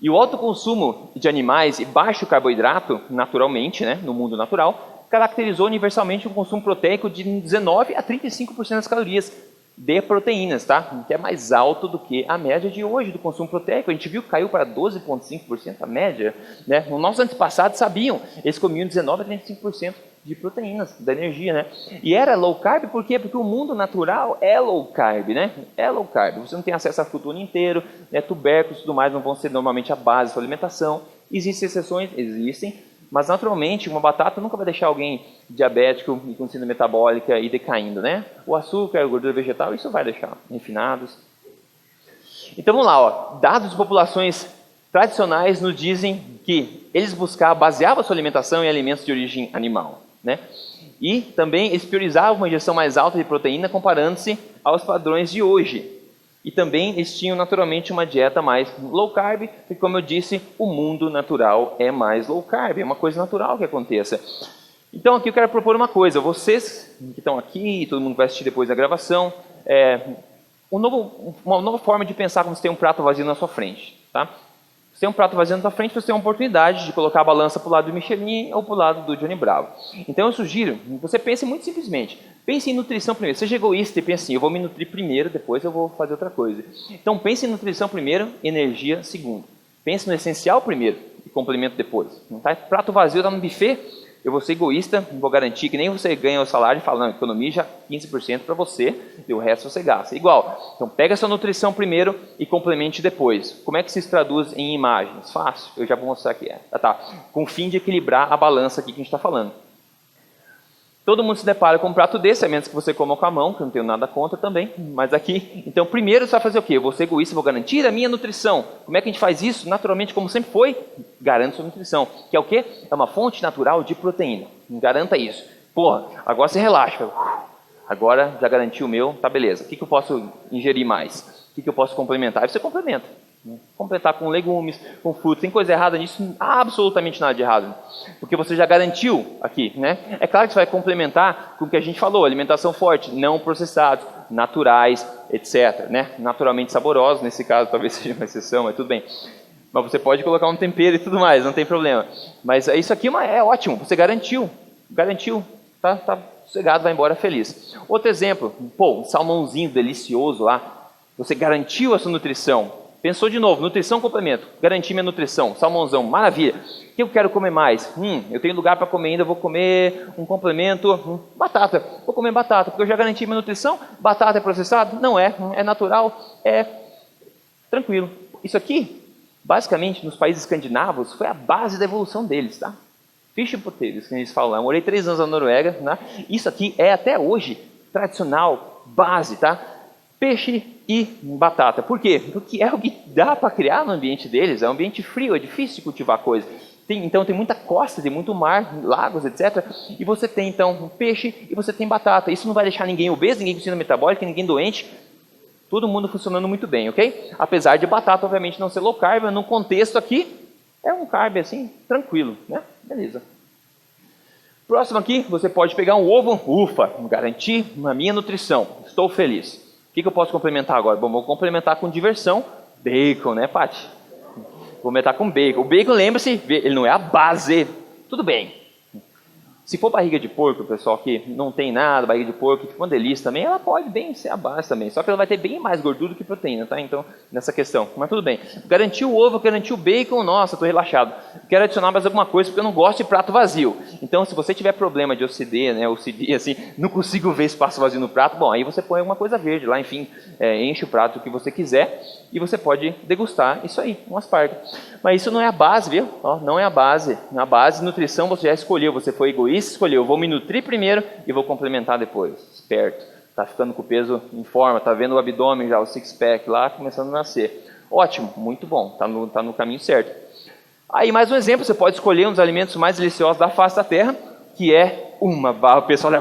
E o alto consumo de animais e baixo carboidrato, naturalmente, né, no mundo natural, caracterizou universalmente um consumo proteico de 19 a 35% das calorias de proteínas, tá? Que é mais alto do que a média de hoje do consumo proteico. A gente viu que caiu para 12,5% a média, né? Os nossos antepassados sabiam, eles comiam 19 a 35% de proteínas, da energia, né? E era low carb por quê? Porque o mundo natural é low carb, né? É low carb. Você não tem acesso a fruta o ano inteiro, né? Tubérculos e tudo mais não vão ser normalmente a base da sua alimentação. Existem exceções? Existem. Mas, naturalmente, uma batata nunca vai deixar alguém diabético e com síndrome metabólica e decaindo, né? O açúcar, a gordura vegetal, isso vai deixar refinados. Então, vamos lá, ó. Dados de populações tradicionais nos dizem que eles baseavam a sua alimentação em alimentos de origem animal, né? E também eles priorizavam uma ingestão mais alta de proteína comparando-se aos padrões de hoje. E também eles tinham naturalmente uma dieta mais low carb, porque como eu disse, o mundo natural é mais low carb, é uma coisa natural que aconteça. Então aqui eu quero propor uma coisa, vocês que estão aqui, todo mundo vai assistir depois da gravação, uma nova forma de pensar como você tem um prato vazio na sua frente, tá? Você tem um prato vazio na sua frente, você tem uma oportunidade de colocar a balança para o lado do Michelin ou para o lado do Johnny Bravo. Então eu sugiro que você pense muito simplesmente. Pense em nutrição primeiro. Seja egoísta e pense assim, eu vou me nutrir primeiro, depois eu vou fazer outra coisa. Então pense em nutrição primeiro, energia segundo. Pense no essencial primeiro e complemento depois. Não tá? Prato vazio está no buffet, eu vou ser egoísta, vou garantir que nem você ganha o salário e fala, não, economiza 15% para você e o resto você gasta. Igual. Então pega a sua nutrição primeiro e complemente depois. Como é que se traduz em imagens? Fácil, eu já vou mostrar aqui. Com o fim de equilibrar a balança aqui que a gente está falando. Todo mundo se depara com um prato desse, a menos que você coma com a mão, que eu não tenho nada contra também, mas aqui, então primeiro você vai fazer o quê? Eu vou ser egoísta, vou garantir a minha nutrição. Como é que a gente faz isso? Naturalmente, como sempre foi, garante sua nutrição. Que é o quê? É uma fonte natural de proteína. Garanta isso. Porra, agora você relaxa. Agora já garanti o meu, tá beleza. O que eu posso ingerir mais? O que eu posso complementar? Aí você complementa. Completar com legumes, com frutas, tem coisa errada nisso? Absolutamente nada de errado, porque você já garantiu aqui, né? É claro que você vai complementar com o que a gente falou, alimentação forte, não processados, naturais, etc, né? Naturalmente saborosos, nesse caso talvez seja uma exceção, mas tudo bem. Mas você pode colocar um tempero e tudo mais, não tem problema. Mas isso aqui é ótimo, você garantiu, tá sossegado, vai embora feliz. Outro exemplo, um salmãozinho delicioso lá, você garantiu a sua nutrição. Pensou de novo, nutrição complemento, garanti minha nutrição, salmãozão, maravilha. O que eu quero comer mais? Eu tenho lugar para comer ainda, vou comer um complemento, batata. Vou comer batata, porque eu já garanti minha nutrição. Batata é processado? Não é, é natural, é tranquilo. Isso aqui, basicamente, nos países escandinavos, foi a base da evolução deles, tá? Fish and potatoes, que eles falam lá. Eu morei 3 anos na Noruega, né? Isso aqui é até hoje tradicional, base, tá? Peixe e batata. Por quê? Porque é o que dá para criar no ambiente deles. É um ambiente frio, é difícil de cultivar coisa. Então tem muita costa, tem muito mar, lagos, etc. E você tem então peixe e você tem batata. Isso não vai deixar ninguém obeso, ninguém com síndrome metabólica, ninguém doente. Todo mundo funcionando muito bem, ok? Apesar de batata, obviamente, não ser low carb, mas no contexto aqui, é um carb assim, tranquilo, né? Beleza. Próximo aqui, você pode pegar um ovo. Ufa, garanti a minha nutrição. Estou feliz. O que eu posso complementar agora? Bom, vou complementar com diversão. Bacon, né, Paty? Vou complementar com bacon. O bacon, lembre-se, ele não é a base. Tudo bem. Se for barriga de porco, pessoal, que não tem nada, barriga de porco, que fica uma delícia também, ela pode bem ser a base também. Só que ela vai ter bem mais gordura do que proteína, tá? Então, nessa questão. Mas tudo bem. Garantiu o ovo, garantiu o bacon, nossa, estou relaxado. Quero adicionar mais alguma coisa, porque eu não gosto de prato vazio. Então, se você tiver problema de OCD, né, OCD, assim, não consigo ver espaço vazio no prato, bom, aí você põe alguma coisa verde lá, enfim, enche o prato que você quiser e você pode degustar isso aí, um aspargo. Mas isso não é a base, viu? Ó, não é a base. Na base, nutrição, você já escolheu, você foi egoísta, escolheu, vou me nutrir primeiro e vou complementar depois. Esperto. Tá ficando com o peso em forma, tá vendo o abdômen já, o six-pack lá, começando a nascer. Ótimo, muito bom, tá no caminho certo. Aí, mais um exemplo, você pode escolher um dos alimentos mais deliciosos da face da terra, que é uma barra, o pessoal né,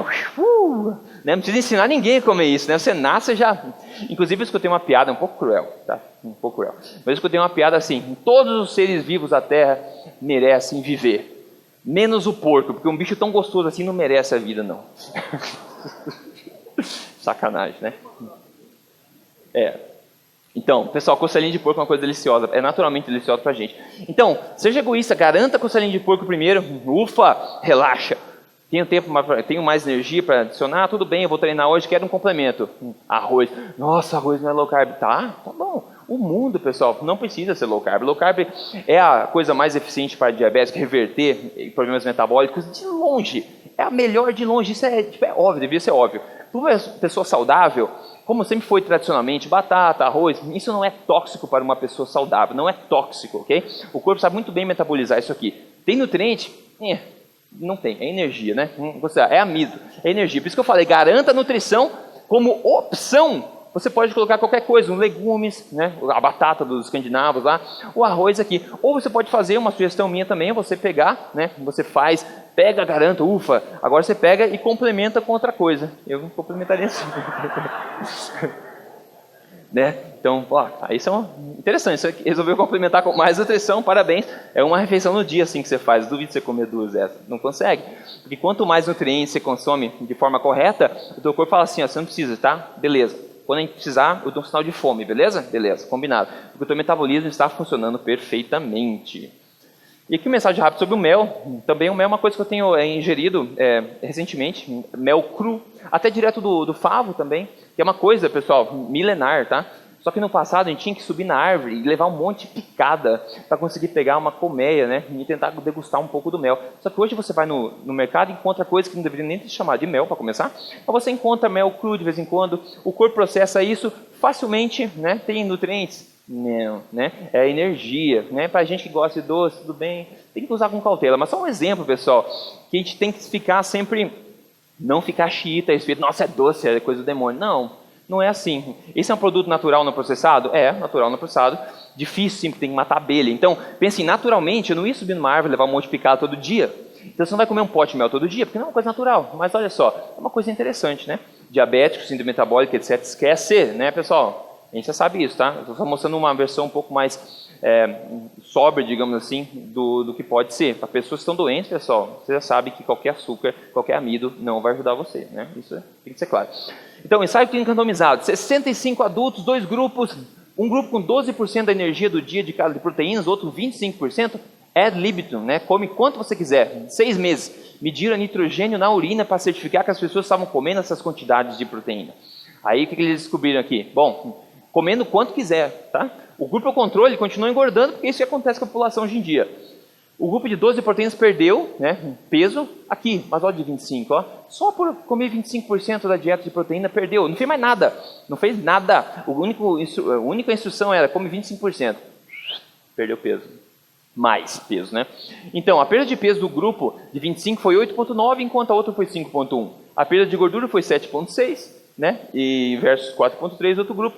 não precisa ensinar ninguém a comer isso, né? Você nasce já... Inclusive, eu escutei uma piada um pouco cruel, tá? Um pouco cruel. Mas eu escutei uma piada assim, todos os seres vivos da terra merecem viver. Menos o porco, porque um bicho tão gostoso assim não merece a vida, não. Sacanagem, né? Então, pessoal, costelinha de porco é uma coisa deliciosa. É naturalmente deliciosa pra gente. Então, seja egoísta, garanta a costelinha de porco primeiro. Ufa, relaxa. Tenho mais energia para adicionar, tudo bem, eu vou treinar hoje, quero um complemento. Arroz. Nossa, arroz não é low carb. Tá bom. O mundo, pessoal, não precisa ser low carb. Low carb é a coisa mais eficiente para diabetes, reverter problemas metabólicos de longe. É a melhor de longe. Isso é óbvio, devia ser óbvio. Para uma pessoa saudável, como sempre foi tradicionalmente, batata, arroz, isso não é tóxico para uma pessoa saudável, não é tóxico, ok? O corpo sabe muito bem metabolizar isso aqui. Tem nutriente? Não tem, é energia, né? É amido, é energia. Por isso que eu falei, garanta a nutrição como opção. Você pode colocar qualquer coisa, legumes, né? A batata dos escandinavos lá, o arroz aqui. Ou você pode fazer, uma sugestão minha também, é você pegar, né? Você pega, garanta, ufa, agora você pega e complementa com outra coisa. Eu complementaria assim. Né? Então, aí são interessantes. Você resolveu complementar com mais nutrição, parabéns. É uma refeição no dia assim que você faz. Duvido você comer duas dessas. Não consegue. Porque quanto mais nutrientes você consome de forma correta, o teu corpo fala assim, ó, você não precisa, tá? Beleza. Quando a gente precisar, eu dou um sinal de fome, beleza? Beleza, combinado. Porque o teu metabolismo está funcionando perfeitamente. E aqui uma mensagem rápida sobre o mel. Também o mel é uma coisa que eu tenho ingerido recentemente. Mel cru, até direto do favo também. Que é uma coisa, pessoal, milenar, tá? Só que no passado a gente tinha que subir na árvore e levar um monte de picada para conseguir pegar uma colmeia, né? E tentar degustar um pouco do mel. Só que hoje você vai no mercado e encontra coisas que não deveria nem se chamar de mel para começar. Mas você encontra mel cru de vez em quando, o corpo processa isso facilmente, né? Tem nutrientes? Não, né? É energia, né? Para gente que gosta de doce, tudo bem, tem que usar com cautela. Mas só um exemplo, pessoal, que a gente tem que ficar sempre, não ficar xiita, nossa, é doce, é coisa do demônio. Não é assim. Esse é um produto natural não processado? É, natural não processado. Difícil, sim, porque tem que matar abelha. Então, pense, naturalmente, eu não ia subir numa árvore e levar um monte de picada todo dia. Então, você não vai comer um pote de mel todo dia, porque não é uma coisa natural. Mas olha só, é uma coisa interessante, né? Diabético, síndrome metabólica, etc. Esquece, né, pessoal? A gente já sabe isso, tá? Eu estou só mostrando uma versão um pouco mais sóbria, digamos assim, do que pode ser. Para pessoas que estão doentes, pessoal, você já sabe que qualquer açúcar, qualquer amido não vai ajudar você, né? Isso tem que ser claro. Então, ensaio clínico randomizado, 65 adultos, 2 grupos, um grupo com 12% da energia do dia de cada de proteínas, outro 25%, ad libitum, né? Come quanto você quiser, 6 meses. Mediram nitrogênio na urina para certificar que as pessoas estavam comendo essas quantidades de proteína. Aí, o que eles descobriram aqui? Bom, comendo quanto quiser, tá? O grupo ao controle continua engordando, porque isso acontece com a população hoje em dia. O grupo de 12 proteínas perdeu, né, peso aqui, mas olha de 25, ó. Só por comer 25% da dieta de proteína perdeu, não fez mais nada, não fez nada. A única instrução era come 25%, perdeu peso, mais peso, né? Então, a perda de peso do grupo de 25 foi 8,9, enquanto a outra foi 5,1. A perda de gordura foi 7,6, né, e versus 4,3 outro grupo.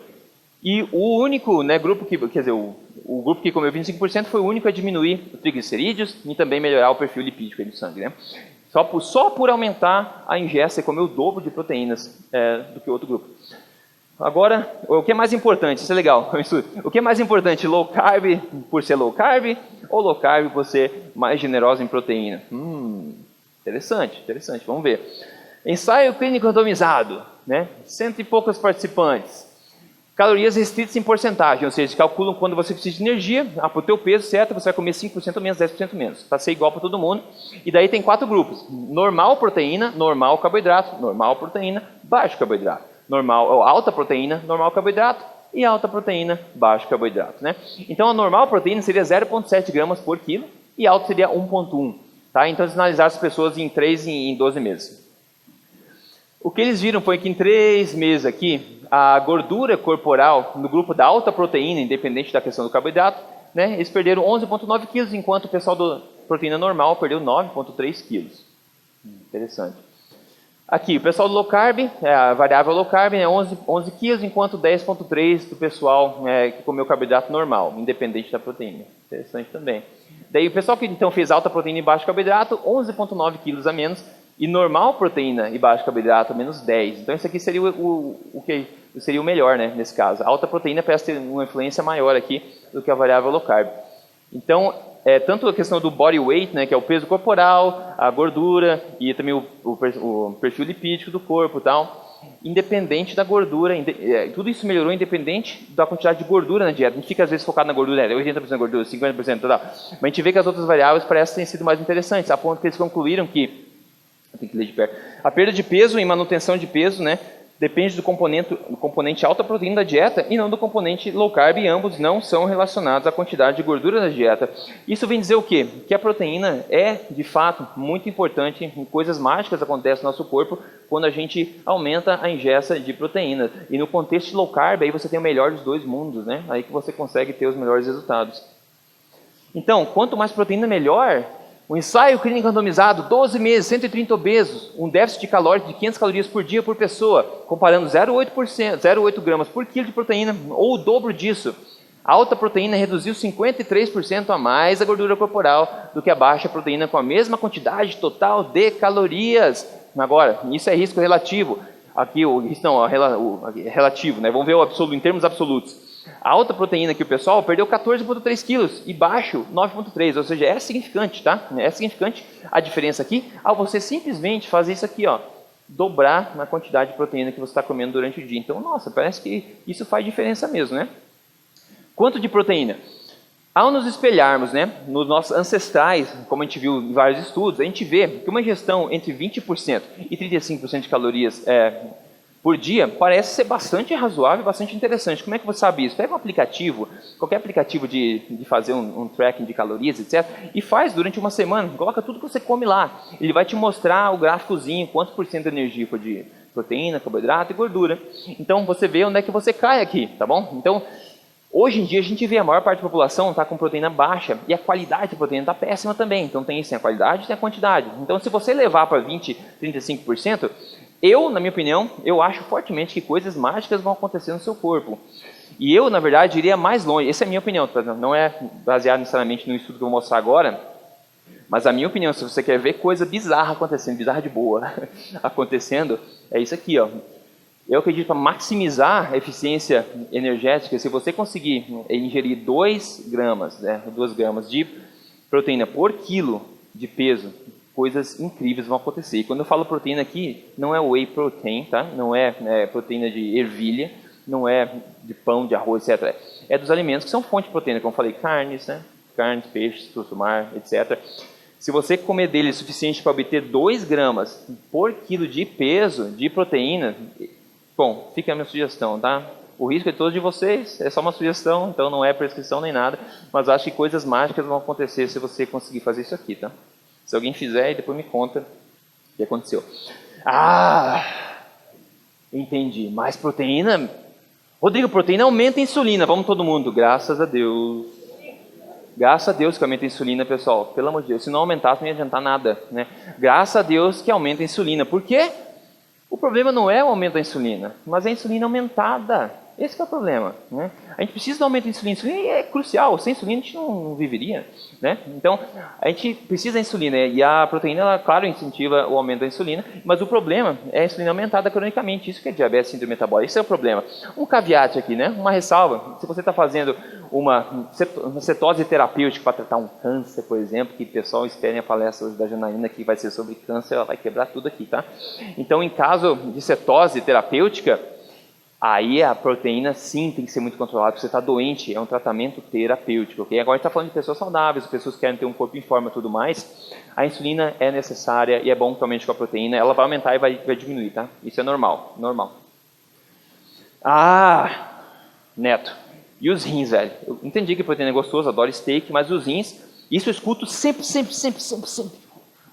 E o único, né, grupo que, quer dizer, o grupo que comeu 25% foi o único a diminuir os triglicerídeos e também melhorar o perfil lipídico do sangue, né? Só por aumentar a ingesta e comer o dobro de proteínas do que o outro grupo. Agora, o que é mais importante? Isso é legal. O que é mais importante, low carb por ser low carb ou low carb por ser mais generoso em proteína? Interessante, vamos ver. Ensaio clínico randomizado, né? 100 e poucos participantes. Calorias restritas em porcentagem, ou seja, calculam quando você precisa de energia, para o teu peso, certo? Você vai comer 5% menos, 10% menos, para ser igual para todo mundo. E daí tem 4 grupos: normal proteína, normal carboidrato, normal proteína, baixo carboidrato. Normal, alta proteína, normal carboidrato e alta proteína, baixo carboidrato, né? Então a normal proteína seria 0,7 gramas por quilo e alta seria 1,1. Tá? Então eles analisaram as pessoas em 3 em 12 meses. O que eles viram foi que em 3 meses aqui, a gordura corporal no grupo da alta proteína, independente da questão do carboidrato, né, eles perderam 11,9 quilos, enquanto o pessoal da proteína normal perdeu 9,3 quilos. Interessante. Aqui, o pessoal do low carb, a variável low carb é 11 quilos, enquanto 10,3 do pessoal que comeu carboidrato normal, independente da proteína. Interessante também. Daí o pessoal que então fez alta proteína e baixo carboidrato, 11,9 quilos a menos, e normal proteína e baixo carboidrato, menos 10. Então, isso aqui seria o que seria o melhor, né, nesse caso. A alta proteína parece ter uma influência maior aqui do que a variável low carb. Então, tanto a questão do body weight, né, que é o peso corporal, a gordura e também o perfil lipídico do corpo e tal, independente da gordura, tudo isso melhorou independente da quantidade de gordura na dieta. A gente fica às vezes focado na gordura, 80% da gordura, 50%, tal. Mas a gente vê que as outras variáveis parecem ter sido mais interessantes, a ponto que eles concluíram que tem que ler de perto. A perda de peso e manutenção de peso, né, depende do componente alta proteína da dieta e não do componente low carb, e ambos não são relacionados à quantidade de gordura da dieta. Isso vem dizer o quê? Que a proteína é, de fato, muito importante, coisas mágicas acontecem no nosso corpo quando a gente aumenta a ingesta de proteína. E no contexto de low carb, aí você tem o melhor dos dois mundos, né? Aí que você consegue ter os melhores resultados. Então, quanto mais proteína, melhor. O ensaio clínico randomizado, 12 meses, 130 obesos, um déficit calórico de 500 calorias por dia por pessoa, comparando 0,8 gramas por quilo de proteína, ou o dobro disso. A alta proteína reduziu 53% a mais a gordura corporal do que a baixa proteína com a mesma quantidade total de calorias. Agora, isso é risco relativo. Aqui o relativo, né? Vamos ver o absoluto, em termos absolutos. A alta proteína que o pessoal perdeu 14,3 quilos e baixo 9,3, ou seja, é significante, tá? É significante a diferença aqui ao você simplesmente fazer isso aqui, ó, dobrar na quantidade de proteína que você está comendo durante o dia. Então, nossa, parece que isso faz diferença mesmo, né? Quanto de proteína? Ao nos espelharmos, né, nos nossos ancestrais, como a gente viu em vários estudos, a gente vê que uma ingestão entre 20% e 35% de calorias por dia parece ser bastante razoável, bastante interessante. Como é que você sabe isso? Pega um aplicativo, qualquer aplicativo de fazer um tracking de calorias, etc., e faz durante uma semana, coloca tudo que você come lá. Ele vai te mostrar o gráficozinho, quanto por cento de energia foi de proteína, carboidrato e gordura. Então você vê onde é que você cai aqui, tá bom? Então, hoje em dia a gente vê a maior parte da população está com proteína baixa e a qualidade da proteína está péssima também. Então tem isso, tem a qualidade e tem a quantidade. Então se você levar para 20%, 35%, na minha opinião, eu acho fortemente que coisas mágicas vão acontecer no seu corpo. E eu, na verdade, iria mais longe. Essa é a minha opinião, não é baseado necessariamente no estudo que eu vou mostrar agora, mas a minha opinião, se você quer ver coisa bizarra acontecendo, bizarra de boa, acontecendo, é isso aqui, ó. Eu acredito, para maximizar a eficiência energética, se você conseguir ingerir 2 gramas, né, 2 gramas de proteína por quilo de peso, coisas incríveis vão acontecer. E quando eu falo proteína aqui, não é whey protein, tá? Não é proteína de ervilha, não é de pão, de arroz, etc. É dos alimentos que são fonte de proteína, como eu falei, carnes, né? Carnes, peixes, frutos do mar, etc. Se você comer dele o suficiente para obter 2 gramas por quilo de peso de proteína, bom, fica a minha sugestão, tá? O risco é todo de vocês, é só uma sugestão, então não é prescrição nem nada, mas acho que coisas mágicas vão acontecer se você conseguir fazer isso aqui, tá? Se alguém fizer, depois me conta o que aconteceu. Entendi. Mais proteína? Rodrigo, proteína aumenta a insulina. Vamos todo mundo. Graças a Deus. Graças a Deus que aumenta a insulina, pessoal. Pelo amor de Deus. Se não aumentasse, não ia adiantar nada, né? Graças a Deus que aumenta a insulina. Por quê? O problema não é o aumento da insulina, mas é a insulina aumentada. Esse que é o problema, né? A gente precisa do aumento da insulina. A insulina é crucial. Sem insulina a gente não viveria, né? Então, a gente precisa da insulina. E a proteína, ela, claro, incentiva o aumento da insulina. Mas o problema é a insulina aumentada cronicamente. Isso que é diabetes, síndrome metabólica. Esse é o problema. Um caveat aqui, né? Uma ressalva. Se você está fazendo uma cetose terapêutica para tratar um câncer, por exemplo, que o pessoal espere a palestra da Janaína, que vai ser sobre câncer, ela vai quebrar tudo aqui, tá? Então, em caso de cetose terapêutica, Aí a proteína sim tem que ser muito controlada, porque você está doente, é um tratamento terapêutico, ok? Agora a gente está falando de pessoas saudáveis, pessoas que querem ter um corpo em forma e tudo mais, a insulina é necessária e é bom totalmente com a proteína, ela vai aumentar e vai diminuir, tá? Isso é normal, normal. Ah, Neto, e os rins, velho? Eu entendi que a proteína é gostosa, adoro steak, mas os rins, isso eu escuto sempre.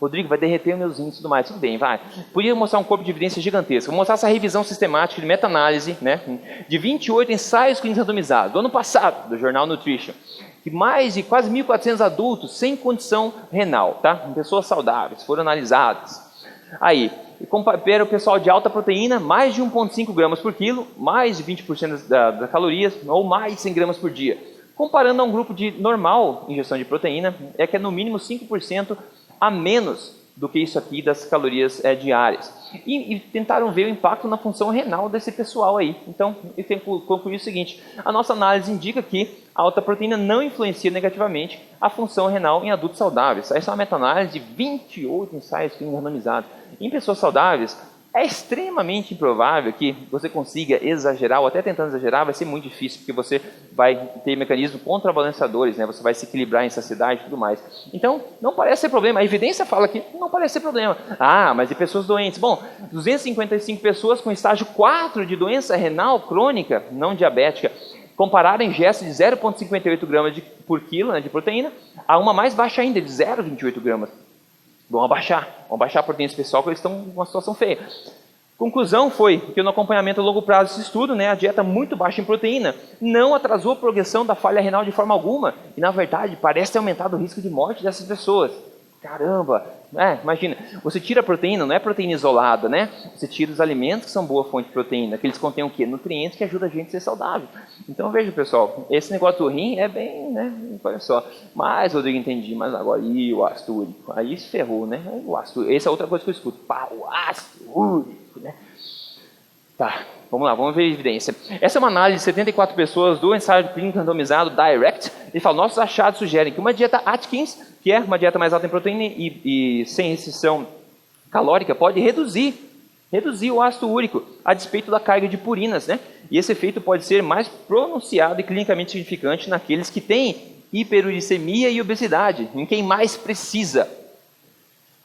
Rodrigo, vai derreter meus rins e tudo mais. Tudo bem, vai. Podia mostrar um corpo de evidência gigantesco. Vou mostrar essa revisão sistemática de meta-análise, né, de 28 ensaios clínicos randomizados, do ano passado, do jornal Nutrition. Que mais de quase 1.400 adultos sem condição renal, tá? Pessoas saudáveis, foram analisadas. Aí, compara o pessoal de alta proteína, mais de 1,5 gramas por quilo, mais de 20% das calorias, ou mais de 100 gramas por dia. Comparando a um grupo de normal ingestão de proteína, é que é no mínimo 5% a menos do que isso aqui das calorias diárias. E tentaram ver o impacto na função renal desse pessoal aí. Então, eu tenho que concluir o seguinte, a nossa análise indica que a alta proteína não influencia negativamente a função renal em adultos saudáveis. Essa é uma meta-análise de 28 ensaios clínicos randomizados. Em pessoas saudáveis, é extremamente improvável que você consiga exagerar, ou até tentando exagerar, vai ser muito difícil, porque você vai ter mecanismos contrabalanceadores, né? Você vai se equilibrar em saciedade e tudo mais. Então, não parece ser problema. A evidência fala que não parece ser problema. Ah, mas e pessoas doentes? Bom, 255 pessoas com estágio 4 de doença renal crônica, não diabética, compararam a ingesta de 0,58 gramas por quilo, né, de proteína, a uma mais baixa ainda, de 0,28 gramas. Vamos abaixar a proteína desse pessoal, porque eles estão numa situação feia. Conclusão foi que no acompanhamento a longo prazo desse estudo, né, a dieta muito baixa em proteína não atrasou a progressão da falha renal de forma alguma, e na verdade parece ter aumentado o risco de morte dessas pessoas. Caramba, imagina, você tira a proteína, não é proteína isolada, né? Você tira os alimentos que são boa fonte de proteína, que eles contêm o quê? Nutrientes que ajudam a gente a ser saudável. Então veja, pessoal, esse negócio do rim é bem, né? Olha só. Mas, Rodrigo, entendi, mas agora, e o ácido úrico? Aí se ferrou, né? O ácido, essa é outra coisa que eu escuto. Pá, o ácido úrico, né? Tá, vamos lá, vamos ver a evidência. Essa é uma análise de 74 pessoas do ensaio clínico randomizado DIRECT. Ele fala, nossos achados sugerem que uma dieta Atkins, que é uma dieta mais alta em proteína e sem restrição calórica, pode reduzir o ácido úrico, a despeito da carga de purinas, né? E esse efeito pode ser mais pronunciado e clinicamente significante naqueles que têm hiperuricemia e obesidade, em quem mais precisa.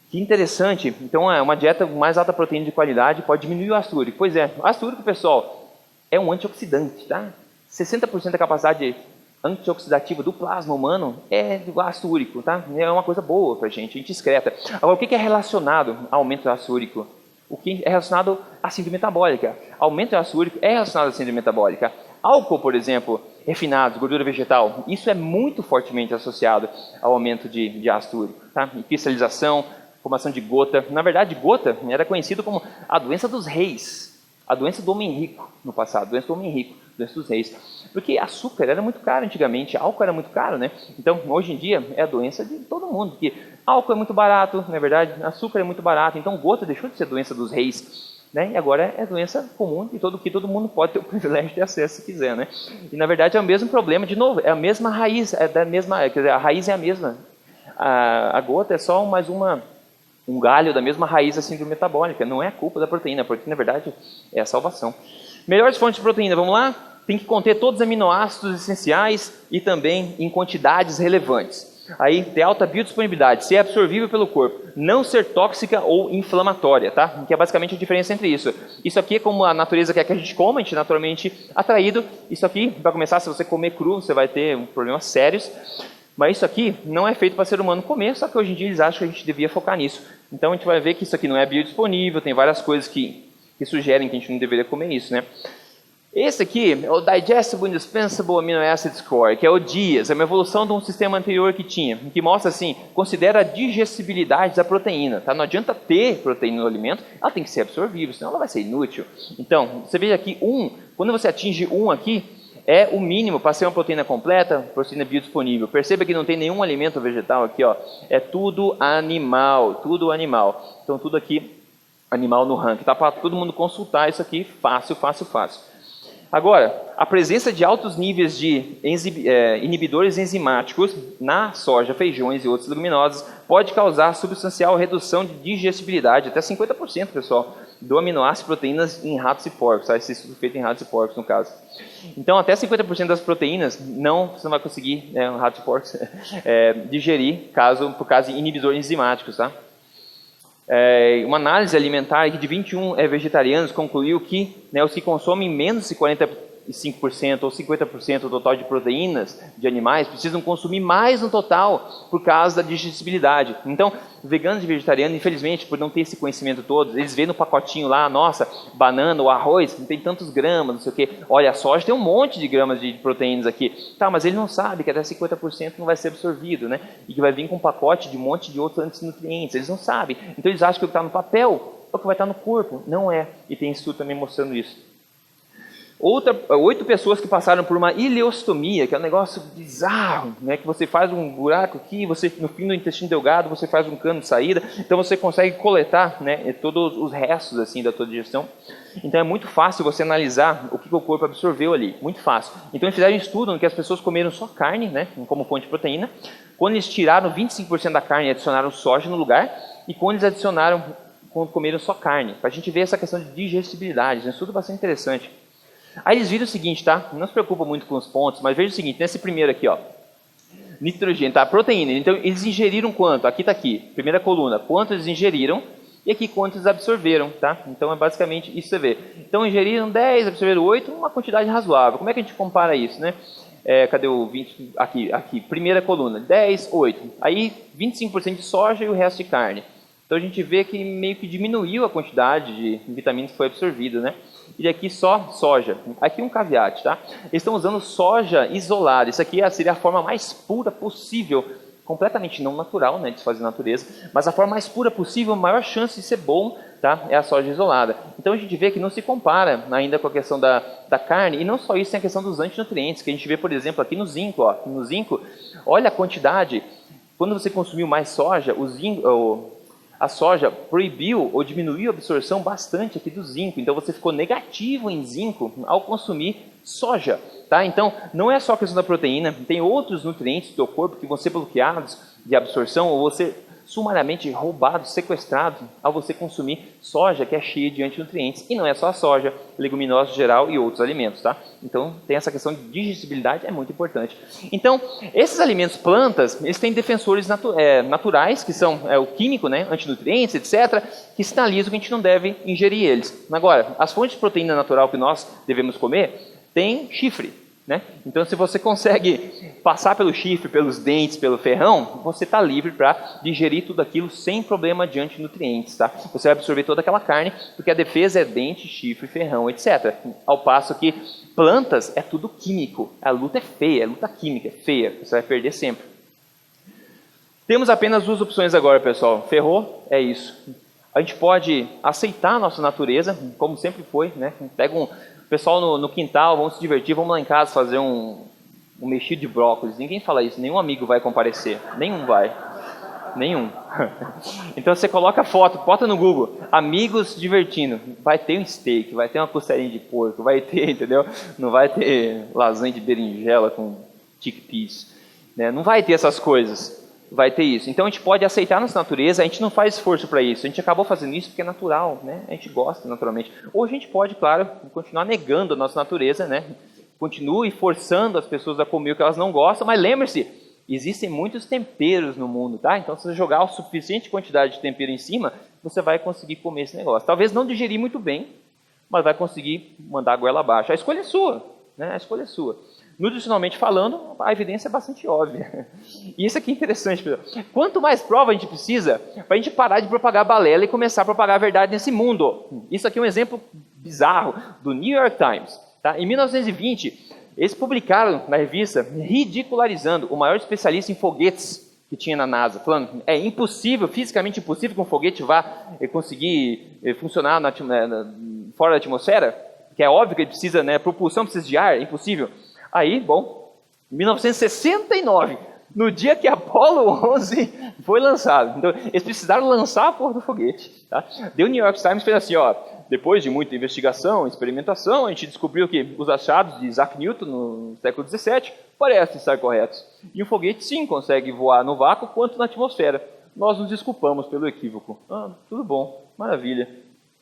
Que interessante, então uma dieta mais alta proteína de qualidade pode diminuir o ácido úrico. Pois é, o ácido úrico, pessoal, é um antioxidante, tá? 60% da capacidade antioxidativa do plasma humano é do ácido úrico, tá? É uma coisa boa pra gente, a gente excreta. Agora, o que é relacionado ao aumento do ácido úrico? O que é relacionado à síndrome metabólica? Aumento do ácido úrico é relacionado à síndrome metabólica. Álcool, por exemplo, refinados, gordura vegetal, isso é muito fortemente associado ao aumento de ácido úrico, tá? E cristalização, formação de gota. Na verdade, gota era conhecido como a doença dos reis, a doença do homem rico no passado, a doença do homem rico, a doença dos reis. Porque açúcar era muito caro antigamente, álcool era muito caro, né? Então, hoje em dia, é a doença de todo mundo, porque álcool é muito barato, na verdade, açúcar é muito barato, então gota deixou de ser doença dos reis, né? E agora é doença comum que todo mundo pode ter o privilégio de acesso se quiser, né? E na verdade é o mesmo problema, de novo, é a mesma raiz, quer dizer, a raiz é a mesma. A gota é só um galho da mesma raiz da síndrome metabólica, não é a culpa da proteína, porque na verdade é a salvação. Melhores fontes de proteína, vamos lá? Tem que conter todos os aminoácidos essenciais e também em quantidades relevantes. Aí, ter alta biodisponibilidade, ser absorvível pelo corpo, não ser tóxica ou inflamatória, tá? Que é basicamente a diferença entre isso. Isso aqui é como a natureza quer que a gente coma, a gente é naturalmente atraído. Isso aqui, para começar, se você comer cru, você vai ter problemas sérios. Mas isso aqui não é feito para ser humano comer, só que hoje em dia eles acham que a gente devia focar nisso. Então a gente vai ver que isso aqui não é biodisponível, tem várias coisas que sugerem que a gente não deveria comer isso, né? Esse aqui é o Digestible Indispensable Amino Acid Score, que é o DIAS, é uma evolução de um sistema anterior que tinha, que mostra assim, considera a digestibilidade da proteína, tá? Não adianta ter proteína no alimento, ela tem que ser absorvível, senão ela vai ser inútil. Então, você veja aqui, quando você atinge 1 aqui, é o mínimo para ser uma proteína completa, proteína biodisponível. Perceba que não tem nenhum alimento vegetal aqui, ó. É tudo animal, tudo animal. Então, tudo aqui, animal no ranking. Tá para todo mundo consultar isso aqui, fácil, fácil, fácil. Agora, a presença de altos níveis de inibidores enzimáticos na soja, feijões e outras leguminosas pode causar substancial redução de digestibilidade, até 50%, pessoal. do aminoácido e proteínas em ratos e porcos, tá? Esse estudo feito em ratos e porcos, no caso. Então, até 50% das proteínas você não vai conseguir, ratos e porcos, digerir por causa de inibidores enzimáticos, tá? Uma análise alimentar de 21 vegetarianos concluiu que os que consomem menos de 45% ou 50% do total de proteínas de animais precisam consumir mais no total por causa da digestibilidade. Então, veganos e vegetarianos, infelizmente, por não ter esse conhecimento todo, eles veem no pacotinho lá, nossa, banana ou arroz, não tem tantos gramas, não sei o quê. Olha, a soja tem um monte de gramas de proteínas aqui. Tá, mas ele não sabe que até 50% não vai ser absorvido, né? E que vai vir com um pacote de um monte de outros antinutrientes. Eles não sabem. Então, eles acham que o que está no papel é o que vai estar no corpo. Não é. E tem estudo também mostrando isso. 8 pessoas que passaram por uma ileostomia, que é um negócio bizarro, né? Que você faz um buraco aqui, você no fim do intestino delgado, você faz um cano de saída, então você consegue coletar, né, todos os restos assim da tua digestão. Então é muito fácil você analisar o que o corpo absorveu ali, muito fácil. Então eles fizeram um estudo em que as pessoas comeram só carne, né, como fonte de proteína. Quando eles tiraram 25% da carne e adicionaram soja no lugar, e quando eles comeram só carne, para a gente ver essa questão de digestibilidade. É um estudo bastante interessante. Aí eles viram o seguinte, tá? Não se preocupa muito com os pontos, mas veja o seguinte, nesse primeiro aqui, ó, nitrogênio, tá? Proteína. Então eles ingeriram quanto? Aqui está aqui, primeira coluna, quanto eles ingeriram e aqui quanto eles absorveram, tá? Então é basicamente isso que você vê. Então ingeriram 10, absorveram 8, uma quantidade razoável. Como é que a gente compara isso, né? Cadê o 20? Aqui, primeira coluna, 10, 8. Aí 25% de soja e o resto de carne. Então a gente vê que meio que diminuiu a quantidade de vitaminas que foi absorvida, né? E aqui só soja. Aqui um caveat, tá? Eles estão usando soja isolada. Isso aqui seria a forma mais pura possível, completamente não natural, né, de se fazer na natureza, mas a forma mais pura possível, a maior chance de ser bom, tá, é a soja isolada. Então a gente vê que não se compara ainda com a questão da carne, e não só isso, tem a questão dos antinutrientes, que a gente vê, por exemplo, aqui no zinco, ó. No zinco, olha a quantidade. Quando você consumiu mais soja, a soja proibiu ou diminuiu a absorção bastante aqui do zinco. Então você ficou negativo em zinco ao consumir soja. Tá? Então não é só a questão da proteína, tem outros nutrientes do teu corpo que vão ser bloqueados de absorção ou você sumariamente roubado, sequestrado ao você consumir soja que é cheia de antinutrientes. E não é só a soja, leguminosas em geral e outros alimentos, tá? Então tem essa questão de digestibilidade, é muito importante. Então, esses alimentos plantas, eles têm defensores naturais, que são o químico, né, antinutrientes, etc., que sinalizam que a gente não deve ingerir eles. Agora, as fontes de proteína natural que nós devemos comer têm chifre. Né? Então, se você consegue passar pelo chifre, pelos dentes, pelo ferrão, você está livre para digerir tudo aquilo sem problema de antinutrientes. Tá? Você vai absorver toda aquela carne, porque a defesa é dente, chifre, ferrão, etc. Ao passo que plantas é tudo químico. A luta é feia, a luta química é feia. Você vai perder sempre. Temos apenas 2 opções agora, pessoal. Ferrou, é isso. A gente pode aceitar a nossa natureza, como sempre foi. Né? Pega pessoal no quintal, vamos se divertir, vamos lá em casa fazer um mexido de brócolis. Ninguém fala isso, nenhum amigo vai comparecer. Nenhum vai. Nenhum. Então você coloca a foto, bota no Google, amigos divertindo. Vai ter um steak, vai ter uma costelinha de porco, vai ter, entendeu? Não vai ter lasanha de berinjela com chickpeas. Né? Não vai ter essas coisas. Vai ter isso. Então a gente pode aceitar a nossa natureza, a gente não faz esforço para isso, a gente acabou fazendo isso porque é natural, né? A gente gosta naturalmente. Ou a gente pode, claro, continuar negando a nossa natureza, né? Continue forçando as pessoas a comer o que elas não gostam, mas lembre-se, existem muitos temperos no mundo, tá? Então se você jogar a suficiente quantidade de tempero em cima, você vai conseguir comer esse negócio. Talvez não digerir muito bem, mas vai conseguir mandar a goela abaixo. A escolha é sua, né? A escolha é sua. Nutricionalmente falando, a evidência é bastante óbvia. E isso aqui é interessante, pessoal. Quanto mais prova a gente precisa para a gente parar de propagar balela e começar a propagar a verdade nesse mundo. Isso aqui é um exemplo bizarro do New York Times. Tá? Em 1920, eles publicaram na revista, ridicularizando o maior especialista em foguetes que tinha na NASA, falando é impossível, fisicamente impossível que um foguete vá conseguir funcionar fora da atmosfera, que é óbvio que ele precisa, né, propulsão precisa de ar, é impossível. Aí, bom, em 1969, no dia que Apollo 11 foi lançado, então eles precisaram lançar a porra do foguete. Tá? The New York Times fez assim, ó, depois de muita investigação, experimentação, a gente descobriu que os achados de Isaac Newton no século XVII parecem estar corretos. E um foguete sim consegue voar no vácuo quanto na atmosfera. Nós nos desculpamos pelo equívoco. Tudo bom, maravilha.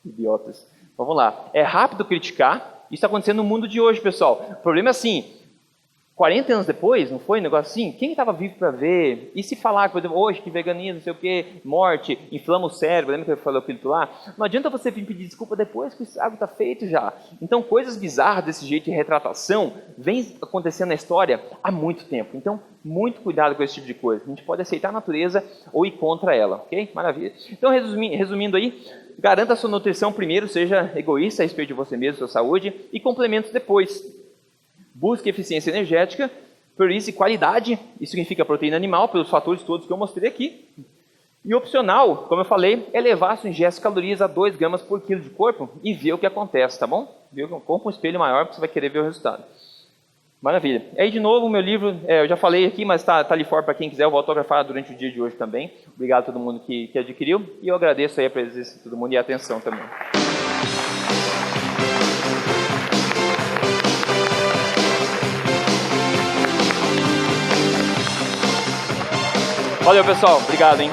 Idiotas. Então, vamos lá. É rápido criticar. Isso está acontecendo no mundo de hoje, pessoal. O problema é assim, 40 anos depois, não foi um negócio assim? Quem estava vivo para ver? E se falar, por exemplo, hoje que veganismo, não sei o quê, morte, inflama o cérebro, lembra que eu falei aquilo lá? Não adianta você vir pedir desculpa depois que o estrago está feito já. Então, coisas bizarras desse jeito de retratação vem acontecendo na história há muito tempo. Então, muito cuidado com esse tipo de coisa. A gente pode aceitar a natureza ou ir contra ela, ok? Maravilha. Então, resumindo aí, garanta a sua nutrição primeiro, seja egoísta a respeito de você mesmo, sua saúde, e complementos depois. Busque eficiência energética, priorize qualidade, isso significa proteína animal, pelos fatores todos que eu mostrei aqui. E opcional, como eu falei, é levar a sua ingesta de calorias a 2 gramas por quilo de corpo e ver o que acontece, tá bom? Compra um espelho maior porque você vai querer ver o resultado. Maravilha. Aí, de novo, o meu livro, eu já falei aqui, mas está ali fora para quem quiser, eu vou autografar durante o dia de hoje também. Obrigado a todo mundo que adquiriu e eu agradeço aí a presença de todo mundo e a atenção também. Valeu, pessoal. Obrigado, hein?